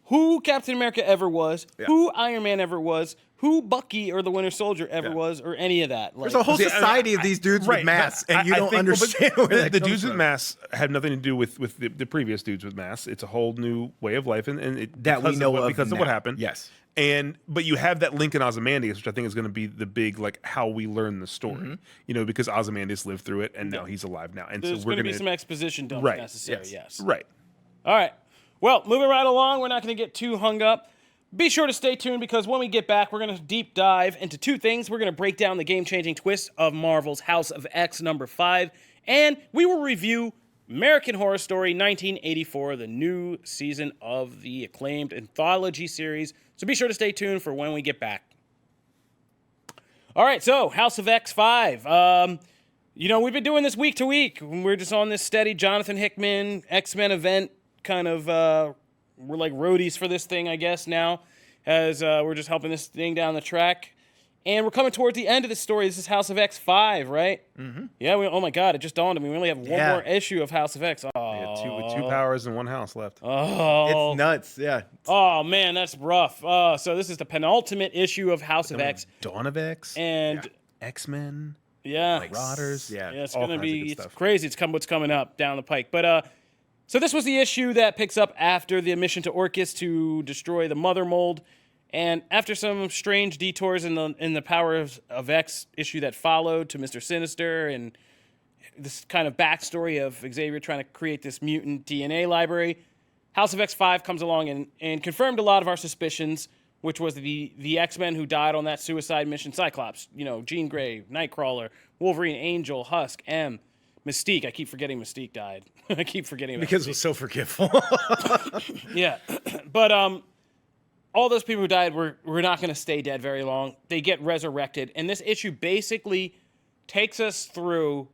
who Captain America ever was, who Iron Man ever was, who Bucky or the Winter Soldier ever was, or any of that. There's a whole society of these dudes with masks, and you don't understand where the dudes with masks have nothing to do with the previous dudes with masks. It's a whole new way of life, and that we know because of what happened. Yes. But you have that link in Ozymandias, which I think is going to be the big how we learn the story. Because Ozymandias lived through it, and now he's alive now, and there's so we're going to be some exposition dumps necessary. Yes. Right. All right. Well, moving right along, we're not going to get too hung up. Be sure to stay tuned, because when we get back, we're going to deep dive into two things. We're going to break down the game-changing twist of Marvel's House of X #5, and we will review American Horror Story 1984, the new season of the acclaimed anthology series. So be sure to stay tuned for when we get back. All right, so House of X 5. We've been doing this week to week. We're just on this steady Jonathan Hickman X-Men event kind of, we're like roadies for this thing, I guess, now, as we're just helping this thing down the track. And we're coming towards the end of this story. This is House of X 5, right? Mm-hmm. Yeah, oh my God, it just dawned on me. We only have one more issue of House of X. Oh. We have two powers and one house left. Oh. It's nuts, yeah. Oh, man, that's rough. So this is the penultimate issue of House of X. Dawn of X. And X-Men. Yeah. Marauders. Yeah, it's going to be crazy. It's what's coming up down the pike. But so this was the issue that picks up after the mission to Orcus to destroy the Mother Mold. And after some strange detours in the Power of X issue that followed to Mr. Sinister and this kind of backstory of Xavier trying to create this mutant DNA library, House of X 5 comes along and confirmed a lot of our suspicions. which was the X-Men who died on that suicide mission. Cyclops, Jean Grey, Nightcrawler, Wolverine, Angel, Husk, M, Mystique. I keep forgetting Mystique died. I keep forgetting about Because Mystique. we're so forgetful. Yeah. But all those people who died were not going to stay dead very long. They get resurrected. And this issue basically takes us through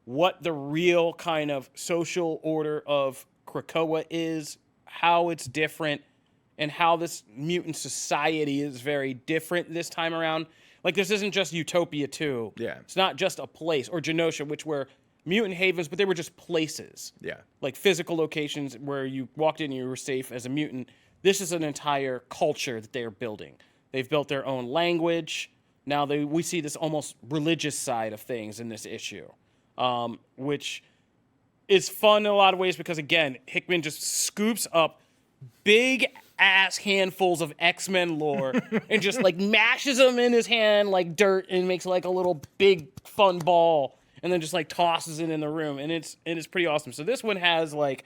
what the real kind of social order of Krakoa is, how it's different, and how this mutant society is very different this time around. Like, this isn't just Utopia 2. Yeah. It's not just a place, or Genosha, which were mutant havens, but they were just places. Yeah. Like physical locations where you walked in and you were safe as a mutant. This is an entire culture that they are building. They've built their own language. Now we see this almost religious side of things in this issue, which is fun in a lot of ways because, again, Hickman just scoops up big ass handfuls of X-Men lore and just like mashes them in his hand like dirt and makes like a little big fun ball and then just like tosses it in the room, and it's pretty awesome. So this one has like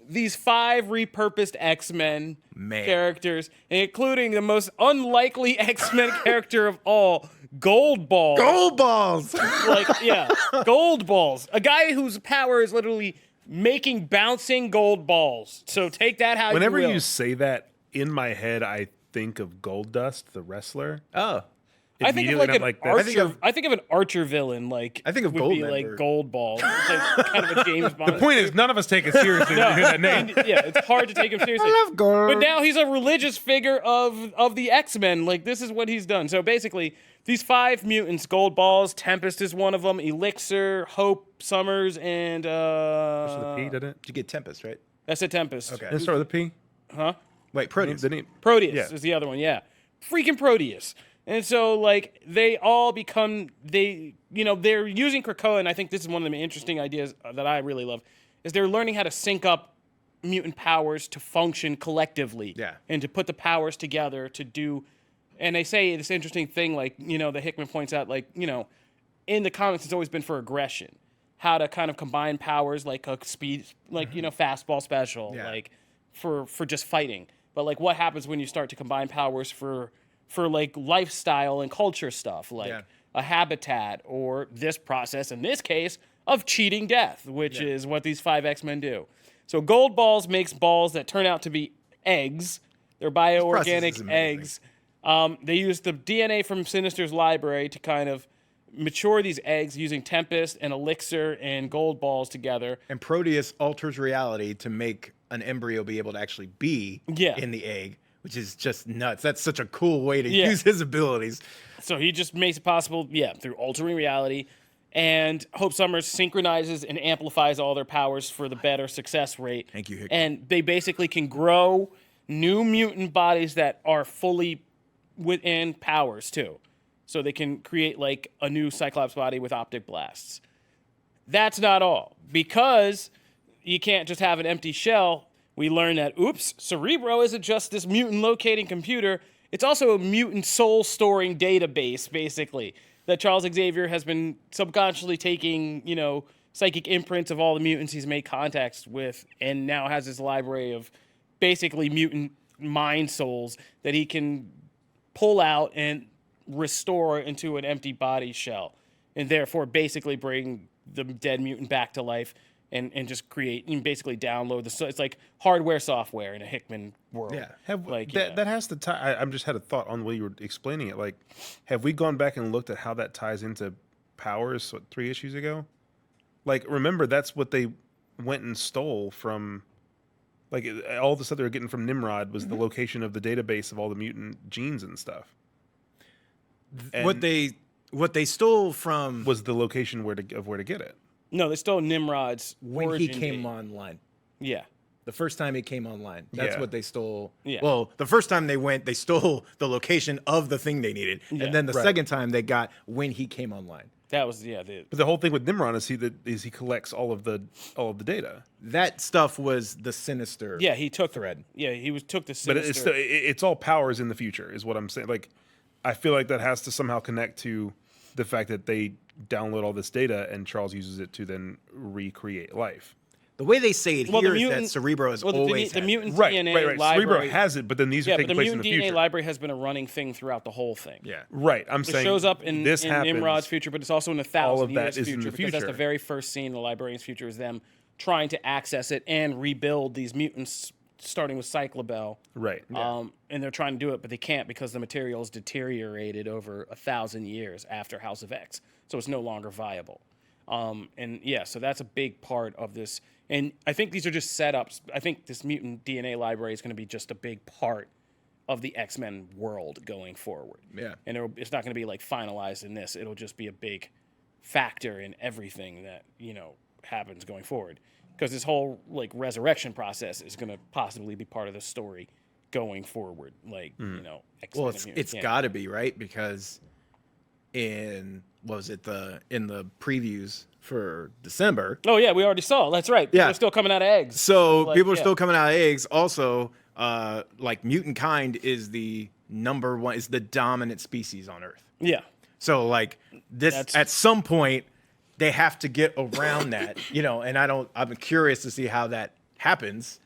these 5 repurposed X-Men characters, including the most unlikely X-Men character of all, Gold Balls. Gold balls. Gold Balls. A guy whose power is literally making bouncing gold balls. So take that how Whenever you will. you say that, in my head, I think of Gold Dust, the wrestler. Oh. I think of Immediately, like an I'm like, archer. that's- I think of an archer villain. Like I think of would be Goldmember. like Gold Balls. It's like kind of a James Bond. The point is, none of us take it seriously when you hear that name. Yeah, it's hard to take him seriously. I love gold. But now he's a religious figure of the X-Men. Like, this is what he's done. So basically, these 5 mutants, Gold Balls, Tempest is one of them, Elixir, Hope, Summers, and Starts with a P, didn't it? Did you get Tempest, right? that's a Tempest. Okay. Didn't it start with a P? Huh? Wait, Proteus. Didn't it? Proteus Yeah. is the other one, yeah. Freaking Proteus. And so, like, they all become, they're using Krakoa, and I think this is one of the interesting ideas that I really love, is they're learning how to sync up mutant powers to function collectively. Yeah. And to put the powers together to do, and they say this interesting thing, like, the Hickman points out, like, in the comics, it's always been for aggression. How to kind of combine powers like a speed, like, fastball special, Yeah. like, for just fighting. But, like, what happens when you start to combine powers for like lifestyle and culture stuff, like a habitat, or this process, in this case, of cheating death, which is what these 5 X-Men do. So Gold Balls makes balls that turn out to be eggs. They're bioorganic is amazing. eggs. They use the DNA from Sinister's library to kind of mature these eggs using Tempest and Elixir and Gold Balls together. And Proteus alters reality to make an embryo be able to actually be in the egg, which is just nuts. That's such a cool way to use his abilities. So he just makes it possible, through altering reality. And Hope Summers synchronizes and amplifies all their powers for the better success rate. Thank you, Hickman. And they basically can grow new mutant bodies that are fully within powers, too. So they can create, like, a new Cyclops body with optic blasts. That's not all. Because you can't just have an empty shell, we learn that, Cerebro isn't just this mutant locating computer. It's also a mutant soul storing database, basically, that Charles Xavier has been subconsciously taking, psychic imprints of all the mutants he's made contacts with, and now has this library of basically mutant mind souls that he can pull out and restore into an empty body shell, and therefore basically bring the dead mutant back to life. And just create and basically download it's like hardware software in a Hickman world. Yeah, that has to tie. I'm just had a thought on the way you were explaining it. Like, have we gone back and looked at how that ties into Powers 3 issues ago? Like, remember that's what they went and stole from. Like, all the stuff they were getting from Nimrod was the location of the database of all the mutant genes and stuff. And What they stole from was the location where to get it. No, they stole Nimrod's when he origin came date. online. Yeah. The first time he came online. That's Yeah. what they stole. Yeah. Well, the first time they went, they stole the location of the thing they needed. Yeah. And then the Right. second time they got when he came online. That was But the whole thing with Nimrod is he collects all of the data. That stuff was the Sinister. he took thread. Yeah, took the But Sinister. it's all Powers in the future, is what I'm saying. Like, I feel like that has to somehow connect to the fact that they download all this data and Charles uses it to then recreate life. The way they say it Well, here the is mutant- that Cerebro has well, always the had mutant Right, DNA right. library. Cerebro has it, but then these are Yeah, but taking the place in mutant the DNA future. library has been a running thing throughout the whole thing. Yeah. Right, I'm It saying shows up in this happens. Nimrod's future, but it's also in 1,000 All of that years is in future the because that's the future. very first scene in the librarian's future is them trying to access it and rebuild these mutants, starting with Cyclobel. Right. And they're trying to do it, but they can't because the material is deteriorated over 1,000 years after House of X, so it's no longer viable. So that's a big part of this. And I think these are just setups. I think this mutant DNA library is going to be just a big part of the X-Men world going forward. Yeah. And it's not going to be like finalized in this. It'll just be a big factor in everything that, happens going forward. Because this whole like resurrection process is going to possibly be part of the story going forward. Like, X-Men Well, and it's mutants. Yeah. got to be, right? Because in the previews for December, Oh yeah, we already saw. That's right. Yeah. They're still coming out of eggs. so Like, people are yeah. still coming out of eggs. Also, like mutant kind is the number one, is the dominant species on Earth. Yeah. So like this, That's- at some point, they have to get around that, and I'm curious to see how that happens.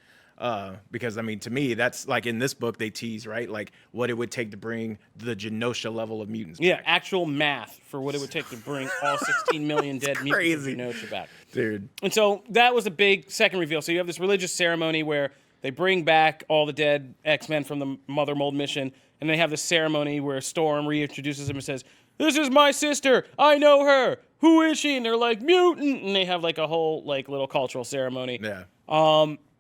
Because I mean, to me, that's like in this book they tease, right? Like what it would take to bring the Genosha level of mutants. Yeah, actual math for what it would take to bring all 16 million dead mutants crazy. of Genosha back. Dude. And so that was a big second reveal. So you have this religious ceremony where they bring back all the dead X-Men from the Mother Mold mission, and they have this ceremony where Storm reintroduces him and says, "This is my sister. I know her. Who is she?" And they're like, "Mutant." And they have like a whole like little cultural ceremony. Yeah.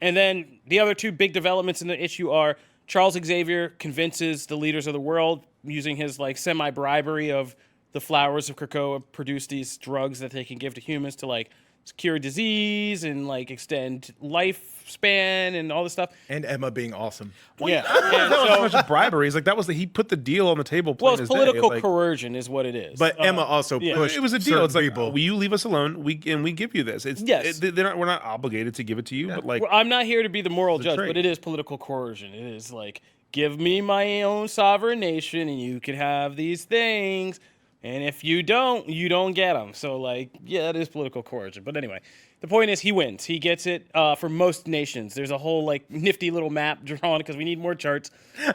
And then the other two big developments in the issue are Charles Xavier convinces the leaders of the world using his like semi-bribery of the flowers of Krakoa produce these drugs that they can give to humans to like cure disease and like extend lifespan and all this stuff. And Emma being awesome. Yeah. That was And so much bribery. It's like he put the deal on the table. well, plain it's as day. political Like, coercion is what it is. But Emma also pushed it was a deal. certain It's like, people. will you leave us alone? We give you this. It's Yes. we're not obligated to give it to you, but like Well, I'm not here to be the moral judge, trade. but it is political coercion. It is like, give me my own sovereign nation and you can have these things. And if you don't get them. So, like, yeah, that is political coercion. But anyway, the point is he wins. He gets it for most nations. There's a whole, like, nifty little map drawn because we need more charts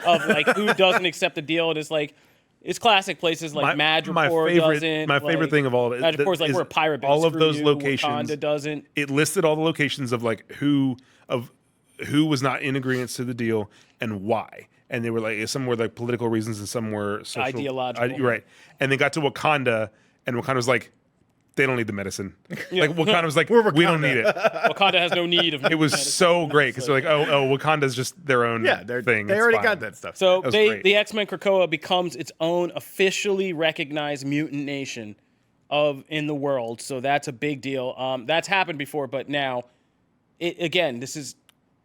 of, like, who doesn't accept the deal. And it's like, it's classic places like Madripoor doesn't. My favorite thing of all of it. Madripoor's like, we're a pirate base. All of Screw those you. locations. Wakanda doesn't. It listed all the locations of like who was not in agreement to the deal and why. And they were like, some were like political reasons and some were social, Ideological. right. And they got to Wakanda, and Wakanda was like, they don't need the medicine. Like Wakanda was like, we don't need it. Wakanda has no need of It was so great because they're like, oh, Wakanda's just their own thing. They It's already fine. got that stuff. So was great. the X-Men Krakoa becomes its own officially recognized mutant nation in the world. So that's a big deal. That's happened before, but now,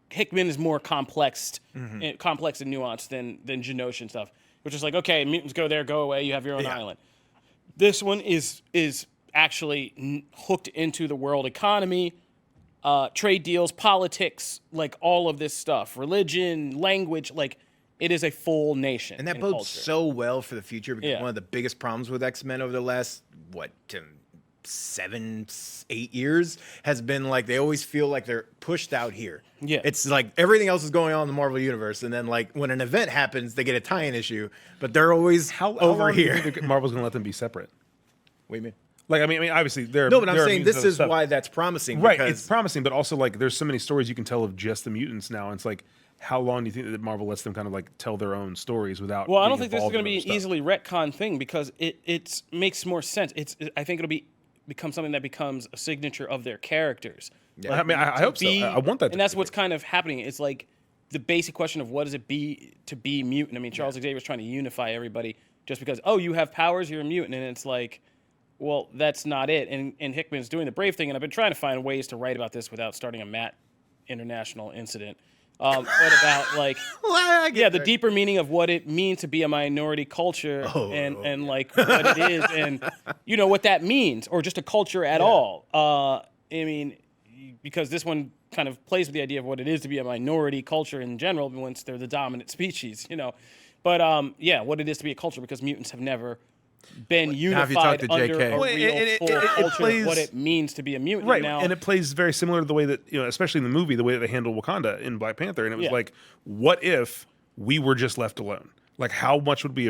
Hickman is more complex and nuanced than Genosha stuff, which is like, okay, mutants go there, go away, you have your own island. This one is actually hooked into the world economy, trade deals, politics, like all of this stuff, religion, language, like it is a full nation. And that in bodes culture. so well for the future because Yeah. one of the biggest problems with X-Men over the last, 7, 8 years has been like they always feel like they're pushed out here. Yeah. It's like everything else is going on in the Marvel universe, and then like when an event happens, they get a tie-in issue, but they're always How over long do you here. think Marvel's going to let them be separate? What do you mean? Like, I mean, obviously they're No, but I'm saying this is why that's promising. Right, because it's promising, but also like there's so many stories you can tell of just the mutants now. And it's like, how long do you think that Marvel lets them kind of like tell their own stories without? Well, I don't being think this is involved going to in be other an stuff? easily retcon thing because it makes more sense. I think it'll become something that becomes a signature of their characters. I mean, I hope so. I want that. And that's what's kind of happening. It's like the basic question of what does it be to be mutant. I mean, Charles Xavier is trying to unify everybody just because, oh, you have powers, you're a mutant, and it's like, well, that's not it. And Hickman's doing the brave thing, and I've been trying to find ways to write about this without starting a Matt International incident. But about like, the deeper meaning of what it means to be a minority culture and like what it is and what that means, or just a culture at all. I mean, because this one kind of plays with the idea of what it is to be a minority culture in general once they're the dominant species, But what it is to be a culture because mutants have never been Now if you unified talk to under JK. a Well, real full culture of what it means to be a mutant Right, now. and it plays very similar to the way that, especially in the movie, the way that they handled Wakanda in Black Panther, and it was Yeah. like, what if we were just left alone? Like, how much would we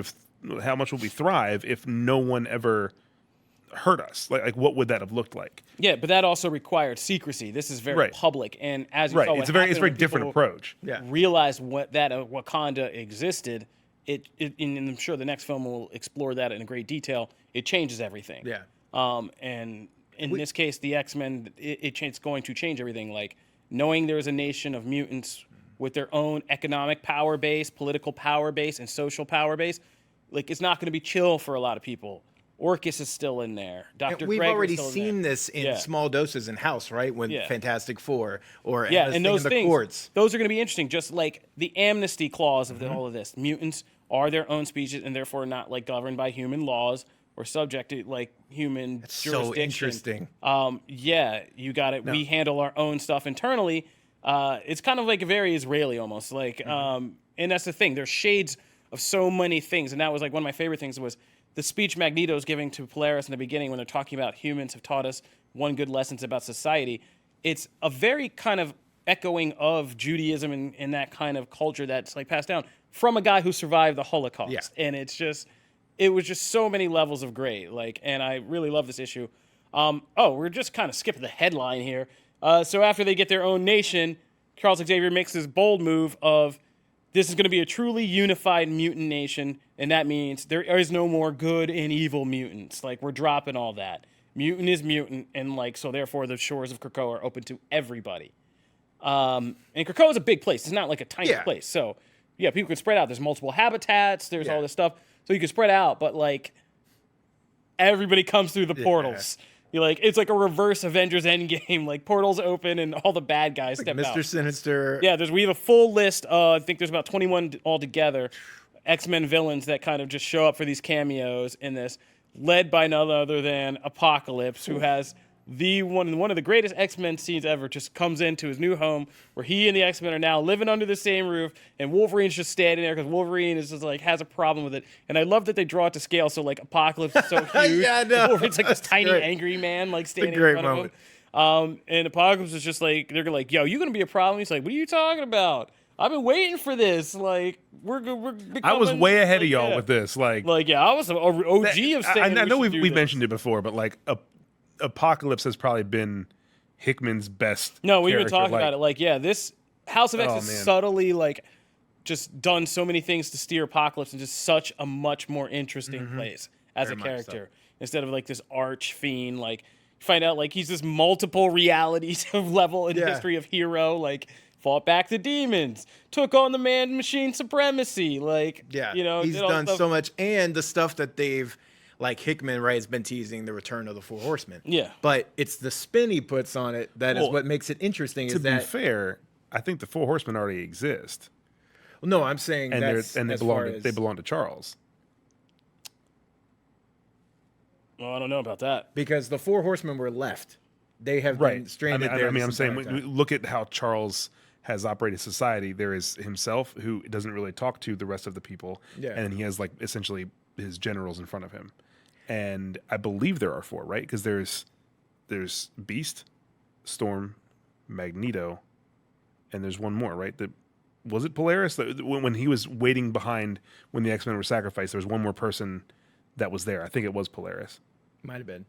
thrive if no one ever hurt us? Like what would that have looked like? Yeah, but that also required secrecy. This is very Right. public, and as you Right, saw, what it's a very happened when different people approach. Yeah. realized that Wakanda existed. And I'm sure the next film will explore that in great detail. It changes everything. Yeah. And in this case, the X-Men, it's going to change everything. Like knowing there's a nation of mutants with their own economic power base, political power base, and social power base, like it's not going to be chill for a lot of people. Orcus is still in there. Dr. We've Gregor's already still in seen there. this in Yeah. small doses in House, right? When Yeah. Fantastic Four or Yeah, Emma's and thing those in the things, courts. those are going to be interesting. Just like the amnesty clause of all of this, mutants are their own species and therefore not like governed by human laws or subject to like human So jurisdiction. interesting. Yeah, you got it. We handle our own stuff internally. It's kind of like very Israeli almost. Like, and that's the thing. There's shades of so many things, and that was like one of my favorite things was the speech Magneto's giving to Polaris in the beginning when they're talking about humans have taught us one good lessons about society. It's a very kind of echoing of Judaism and that kind of culture that's like passed down from a guy who survived the Holocaust. Yeah. And it was just so many levels of great. Like, and I really love this issue. We're just kind of skipping the headline here. So after they get their own nation, Charles Xavier makes this bold move of this is going to be a truly unified mutant nation, and that means there is no more good and evil mutants. Like, we're dropping all that. Mutant is mutant, and like so therefore the shores of Krakoa are open to everybody. And Krakoa is a big place. It's not like a tiny Yeah. place. So yeah, people can spread out. There's multiple habitats. There's all this stuff. So you can spread out, but like everybody comes through the portals. You're like it's like a reverse Avengers Endgame. Like portals open and all the bad guys step out. Mr. Sinister. Yeah, we have a full list. I think there's about 21 altogether. X-Men villains that kind of just show up for these cameos in this, led by none other than Apocalypse, who has one of the greatest X-Men scenes ever. Just comes into his new home where he and the X-Men are now living under the same roof, and Wolverine's just standing there because Wolverine is just like has a problem with it. And I love that they draw it to scale. So like Apocalypse is so huge, Yeah, I know. Wolverine's like this tiny great. angry man like standing in great front moment. of him. And Apocalypse is just like they're like, "Yo, you gonna be a problem?" He's like, "What are you talking about? I've been waiting for this. Like, we're becoming, I was way ahead of like, y'all yeah. with this. Like yeah, I was an OG of saying I know we we've mentioned it before, but like Apocalypse has probably been Hickman's best. No, we've been character. talking Like, about it. Like, yeah, this House of X Oh, has man. subtly like just done so many things to steer Apocalypse into such a much more interesting place as Very a much character instead of like this arch fiend. Like, you find out like he's this multiple realities of level in the Yeah. history of hero. Like, fought back the demons, took on the man-machine supremacy. Like, Yeah, you know, he's did all done stuff- so much, and the stuff that they've, like Hickman, right, has been teasing the return of the Four Horsemen. Yeah. but it's the spin he puts on it that is Well, what makes it interesting. to Is be that fair, I think the Four Horsemen already exist, no? I'm saying and that's they as belong far to, as, they belong to Charles. Well, I don't know about that. because the Four Horsemen were left. They have been stranded there. I'm this saying entire we time. look at how Charles has operated society. There is himself, who doesn't really talk to the rest of the people, Yeah. and he has like essentially his generals in front of him. And I believe there are four, right? Because there's Beast, Storm, Magneto, and there's one more, right? Was it Polaris? When he was waiting behind when the X-Men were sacrificed, there was one more person that was there. I think it was Polaris. Might have been.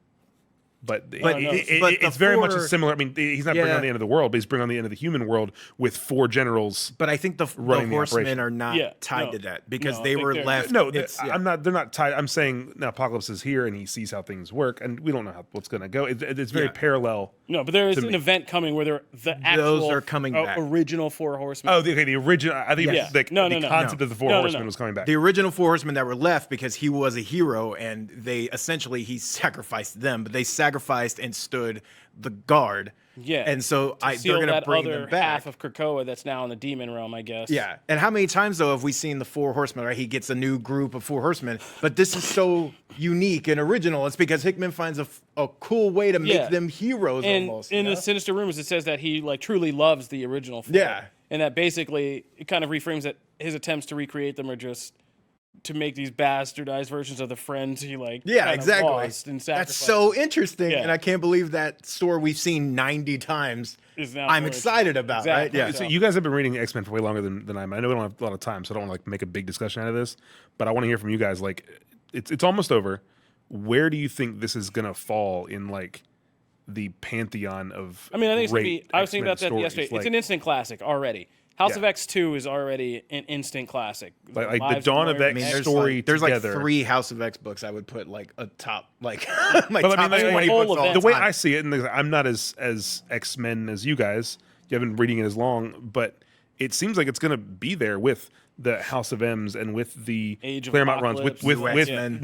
But, But the it's very much a four- similar. I mean, he's not bringing Yeah. on the end of the world, but he's bringing on the end of the human world with four generals. But I think the Running the Horsemen operation. are not Yeah, tied no. to that because No, I they think were they're- left. No, it's- yeah. I'm not. They're not tied. I'm saying now Apocalypse is here and he sees how things work, and we don't know what's going to go. It's very Yeah. parallel. No, but there is To an me. event coming where the actual are coming back. original Four Horsemen. Oh, the original. I think Yeah. the No, concept no. of the Four No, no, Horsemen no. was coming back. The original Four Horsemen that were left because he was a hero and they essentially he sacrificed them, but they sacrificed and stood the guard. Yeah, And so they're seal going to that bring other them back. half of Krakoa that's now in the demon realm, I guess. Yeah. And how many times though have we seen the Four Horsemen, right? He gets a new group of Four Horsemen, but this is so unique and original. It's because Hickman finds a cool way to make Yeah. them heroes And almost. in you the know? Sinister Rumors, it says that he like truly loves the original Four. Yeah. And that basically it kind of reframes that his attempts to recreate them are just to make these bastardized versions of the friends he Yeah, kind of exactly. lost and That's sacrificed. so interesting, Yeah. and I can't believe that story we've seen 90 times. Is now I'm more excited about, Exactly. right? Yeah. So you guys have been reading X-Men for way longer than I am. I know we don't have a lot of time, so I don't want to make a big discussion out of this. But I want to hear from you guys. Like, it's almost over. Where do you think this is gonna fall in the pantheon of? I mean, I think it's gonna be. great I was thinking about that X-Men yesterday. stories? It's an instant classic already. House Yeah. of X2 is already an instant classic. Like the Lives Dawn of Moira- X There's story there's together. 3 House of X books I would put a top my But top I mean, 20 whole books all event. the way time. I see it, and I'm not as X-Men as you guys. You haven't been reading it as long, but it seems like it's going to be there with the House of M's and with the Age of Claremont runs Apocalypse. with New with X-Men.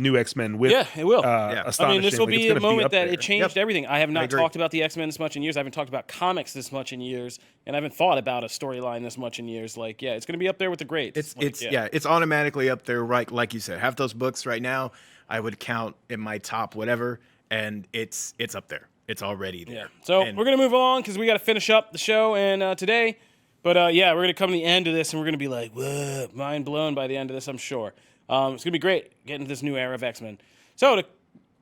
new X-Men. With Yeah, it will. Yeah. Astonishing. I mean, this will Like, it's be gonna a moment up that there. it changed Yep. everything. I have not agree. talked about the X-Men this much in years. I haven't talked about comics this much in years, and I haven't thought about a storyline this much in years. Like, yeah, it's going to be up there with the greats. It's it's automatically up there, right? Like you said, have those books right now. I would count in my top whatever, and it's up there. It's already there. Yeah. So And we're gonna move along because we got to finish up the show and today. But yeah, we're gonna come to the end of this and we're gonna be like, whoa, mind blown by the end of this, I'm sure. It's gonna be great getting to this new era of X-Men. So to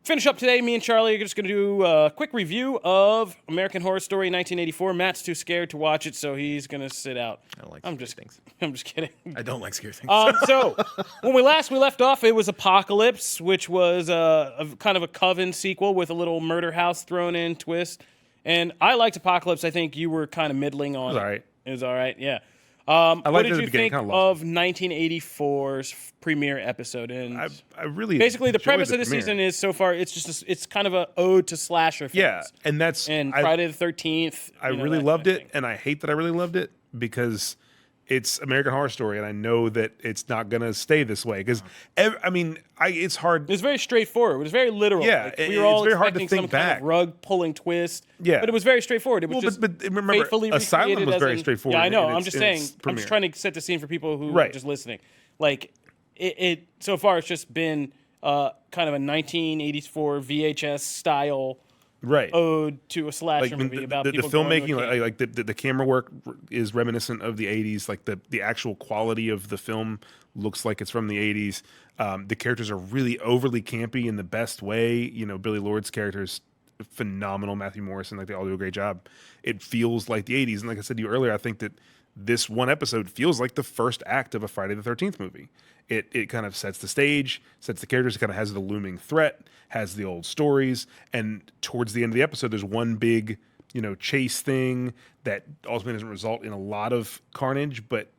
finish up today, me and Charlie are just gonna do a quick review of American Horror Story 1984. Matt's too scared to watch it, so he's gonna sit out. I don't like I'm scary just things. I'm just kidding. I don't like scary things. So when we left off, it was Apocalypse, which was a kind of a Coven sequel with a little murder house thrown in twist. And I liked Apocalypse. I think you were kind of middling on it. all right. It was all right, yeah. liked What it did at the you beginning, think kinda lost of 1984's premiere episode? And I really basically, the enjoyed premise of the premiere. season is so far it's kind of an ode to slasher films. Yeah, and that's And I- Friday the 13th. I you know, really that loved kind of it, thing. and I hate that I really loved it because it's American Horror Story, and I know that it's not gonna stay this way. Because it's hard. It was very straightforward. It was very literal. Yeah, Like, it- we were all it's very hard to expecting some think kind back. of rug pulling twist. Yeah. but it was very straightforward. It was Well, just but remember, faithfully Asylum recreated was as very in- straightforward Yeah, I know. in I'm its- just in saying. its I'm premiere. just trying to set the scene for people who Right. are just listening. Like it so far, it's just been kind of a 1984 VHS style right. ode to a slasher Like movie about the people going to filmmaking, a camp. like the camera work is reminiscent of the '80s. Like the actual quality of the film looks like it's from the '80s. The characters are really overly campy in the best way. You know, Billy Lord's character is phenomenal. Matthew Morrison, like they all do a great job. It feels like the '80s, and like I said to you earlier, I think that this one episode feels like the first act of a Friday the 13th movie. It kind of sets the stage, sets the characters, kind of has the looming threat, has the old stories, and towards the end of the episode, there's one big, chase thing that ultimately doesn't result in a lot of carnage, but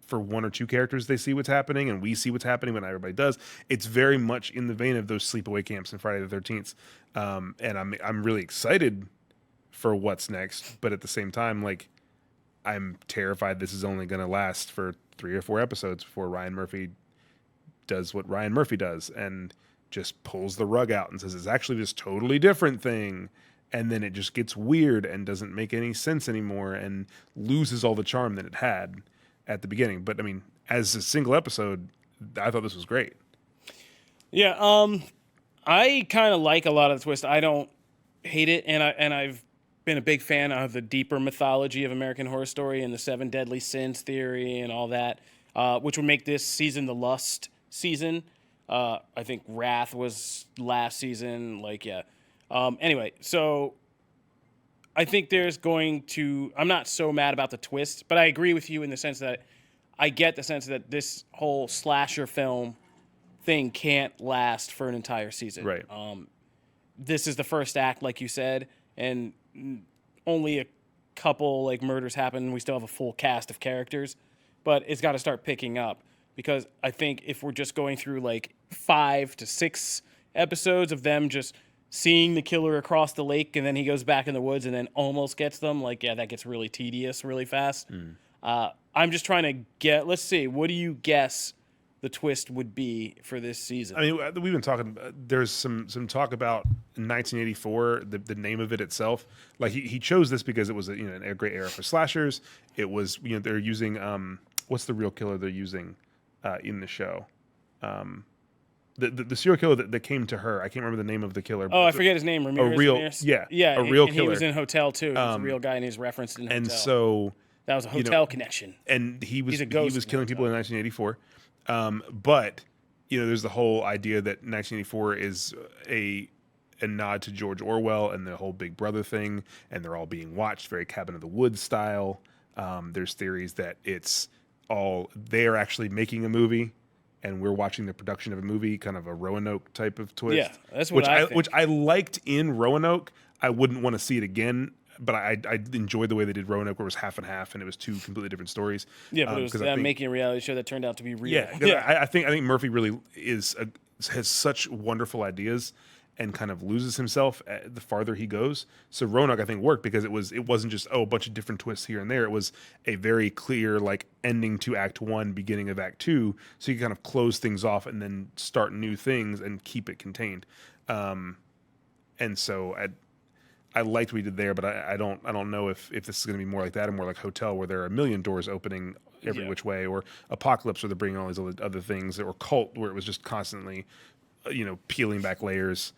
for one or two characters, they see what's happening, and we see what's happening, but not everybody does. It's very much in the vein of those sleepaway camps in Friday the 13th, and I'm really excited for what's next, but at the same time, like, I'm terrified this is only going to last for 3 or 4 episodes before Ryan Murphy does what Ryan Murphy does and just pulls the rug out and says it's actually this totally different thing, and then it just gets weird and doesn't make any sense anymore and loses all the charm that it had at the beginning. But I mean, as a single episode, I thought this was great. Yeah, I kind of like a lot of the twist. I don't hate it, and I've been a big fan of the deeper mythology of American Horror Story and the 7 deadly sins theory and all that, which would make this season the Lust season. I think Wrath was last season. Anyway, so I think I'm not so mad about the twist, but I agree with you in the sense that I get the sense that this whole slasher film thing can't last for an entire season. Right. This is the first act, like you said, and only a couple murders happen. We still have a full cast of characters, but it's got to start picking up because I think if we're just going through 5 to 6 episodes of them just seeing the killer across the lake and then he goes back in the woods and then almost gets them, that gets really tedious really fast. I'm just trying to let's see, what do you guess the twist would be for this season? I mean, we've been talking. There's some talk about 1984, the name of it itself. Like he chose this because it was a great era for slashers. It was they're using what's the real killer they're using in the show? The serial killer that came to her. I can't remember the name of the killer. I forget his name. Ramirez. Ramirez. Yeah, A real and killer. he was in Hotel too. He was a real guy, and he's referenced in Hotel. And so that was a Hotel connection. and he was He's a ghost he was in killing Hotel. people in 1984. But there's the whole idea that 1984 is a nod to George Orwell and the whole Big Brother thing, and they're all being watched, very Cabin of the Woods style. There's theories that it's all they're actually making a movie, and we're watching the production of a movie, kind of a Roanoke type of twist. Yeah, that's what I think. Which I liked in Roanoke. I wouldn't want to see it again, but I enjoyed the way they did Roanoke, where it was half and half, and it was two completely different stories. Yeah, but it was making a reality show that turned out to be real. Yeah, I think Murphy really has such wonderful ideas, and kind of loses himself the farther he goes. So Roanoke, I think, worked because it wasn't just a bunch of different twists here and there. It was a very clear ending to Act 1, beginning of Act 2. So you can kind of close things off and then start new things and keep it contained. And so I liked what we did there, but I don't know if this is going to be more like that or more like Hotel, where there are a million doors opening every which way, or Apocalypse, where they're bringing all these other things, or Cult, where it was just constantly peeling back layers.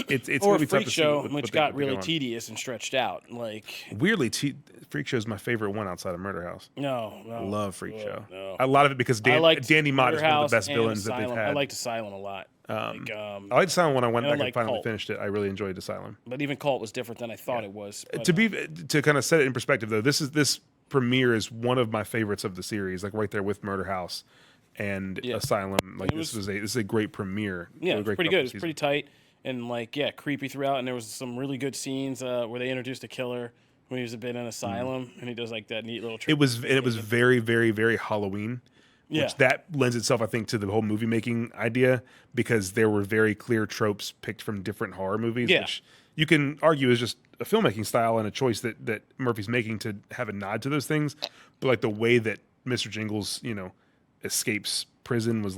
It's or really a Freak tough to Show, see which got really tedious and stretched out. Weirdly, Freak Show is my favorite one outside of Murder House. No, Love Freak Show. No. A lot of it because Danny Mott is one of the best villains that they've had. I liked Asylum a lot. I liked Asylum when I went back and finally Cult. finished it. I really enjoyed Asylum. But even Cult was different than I thought it was. But, to kind of set it in perspective, though, this premiere is one of my favorites of the series, right there with Murder House and Asylum. This is a great premiere. Yeah, it's pretty good. It's pretty tight. And creepy throughout, and there was some really good scenes where they introduced a killer when he was a bit in Asylum, and he does that neat little trick. It was very, very, very Halloween, which that lends itself, I think, to the whole movie making idea, because there were very clear tropes picked from different horror movies, which you can argue is just a filmmaking style and a choice that Murphy's making to have a nod to those things. But the way that Mr. Jingles, escapes prison was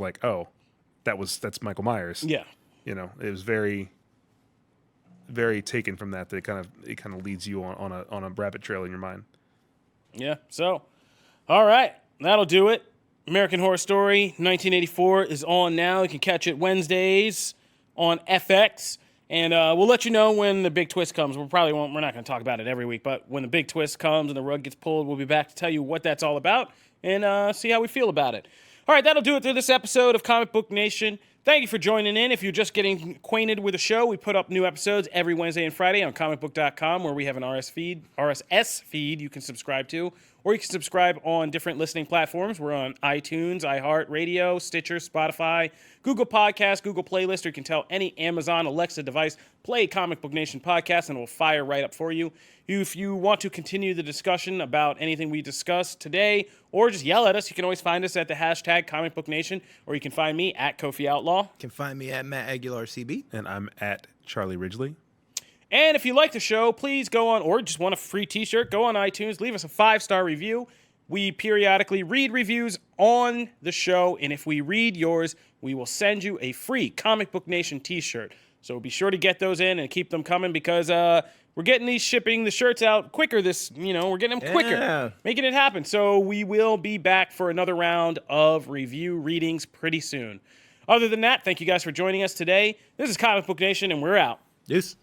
that's Michael Myers. Yeah. It was very, very taken from that. It kind of leads you on a rabbit trail in your mind. Yeah. So, all right, that'll do it. American Horror Story 1984 is on now. You can catch it Wednesdays on FX, and we'll let you know when the big twist comes. We're not going to talk about it every week, but when the big twist comes and the rug gets pulled, we'll be back to tell you what that's all about and see how we feel about it. All right, that'll do it for this episode of Comic Book Nation. Thank you for joining in. If you're just getting acquainted with the show, we put up new episodes every Wednesday and Friday on Comicbook.com, where we have an RSS feed you can subscribe to, or you can subscribe on different listening platforms. We're on iTunes, iHeartRadio, Stitcher, Spotify, Google Podcasts, Google Playlist, or you can tell any Amazon Alexa device, play Comic Book Nation podcast, and it will fire right up for you. If you want to continue the discussion about anything we discussed today, or just yell at us, you can always find us at the hashtag Comic Book Nation, or you can find me at Kofi Outlaw. You can find me at Matt Aguilar CB. And I'm at Charlie Ridgely. And if you like the show, please go on, or just want a free t-shirt, go on iTunes, leave us a 5-star review. We periodically read reviews on the show, and if we read yours, we will send you a free Comic Book Nation t-shirt. So be sure to get those in and keep them coming, because we're getting shipping the shirts out quicker we're getting them quicker, making it happen. So we will be back for another round of review readings pretty soon. Other than that, thank you guys for joining us today. This is Comic Book Nation, and we're out. Yes.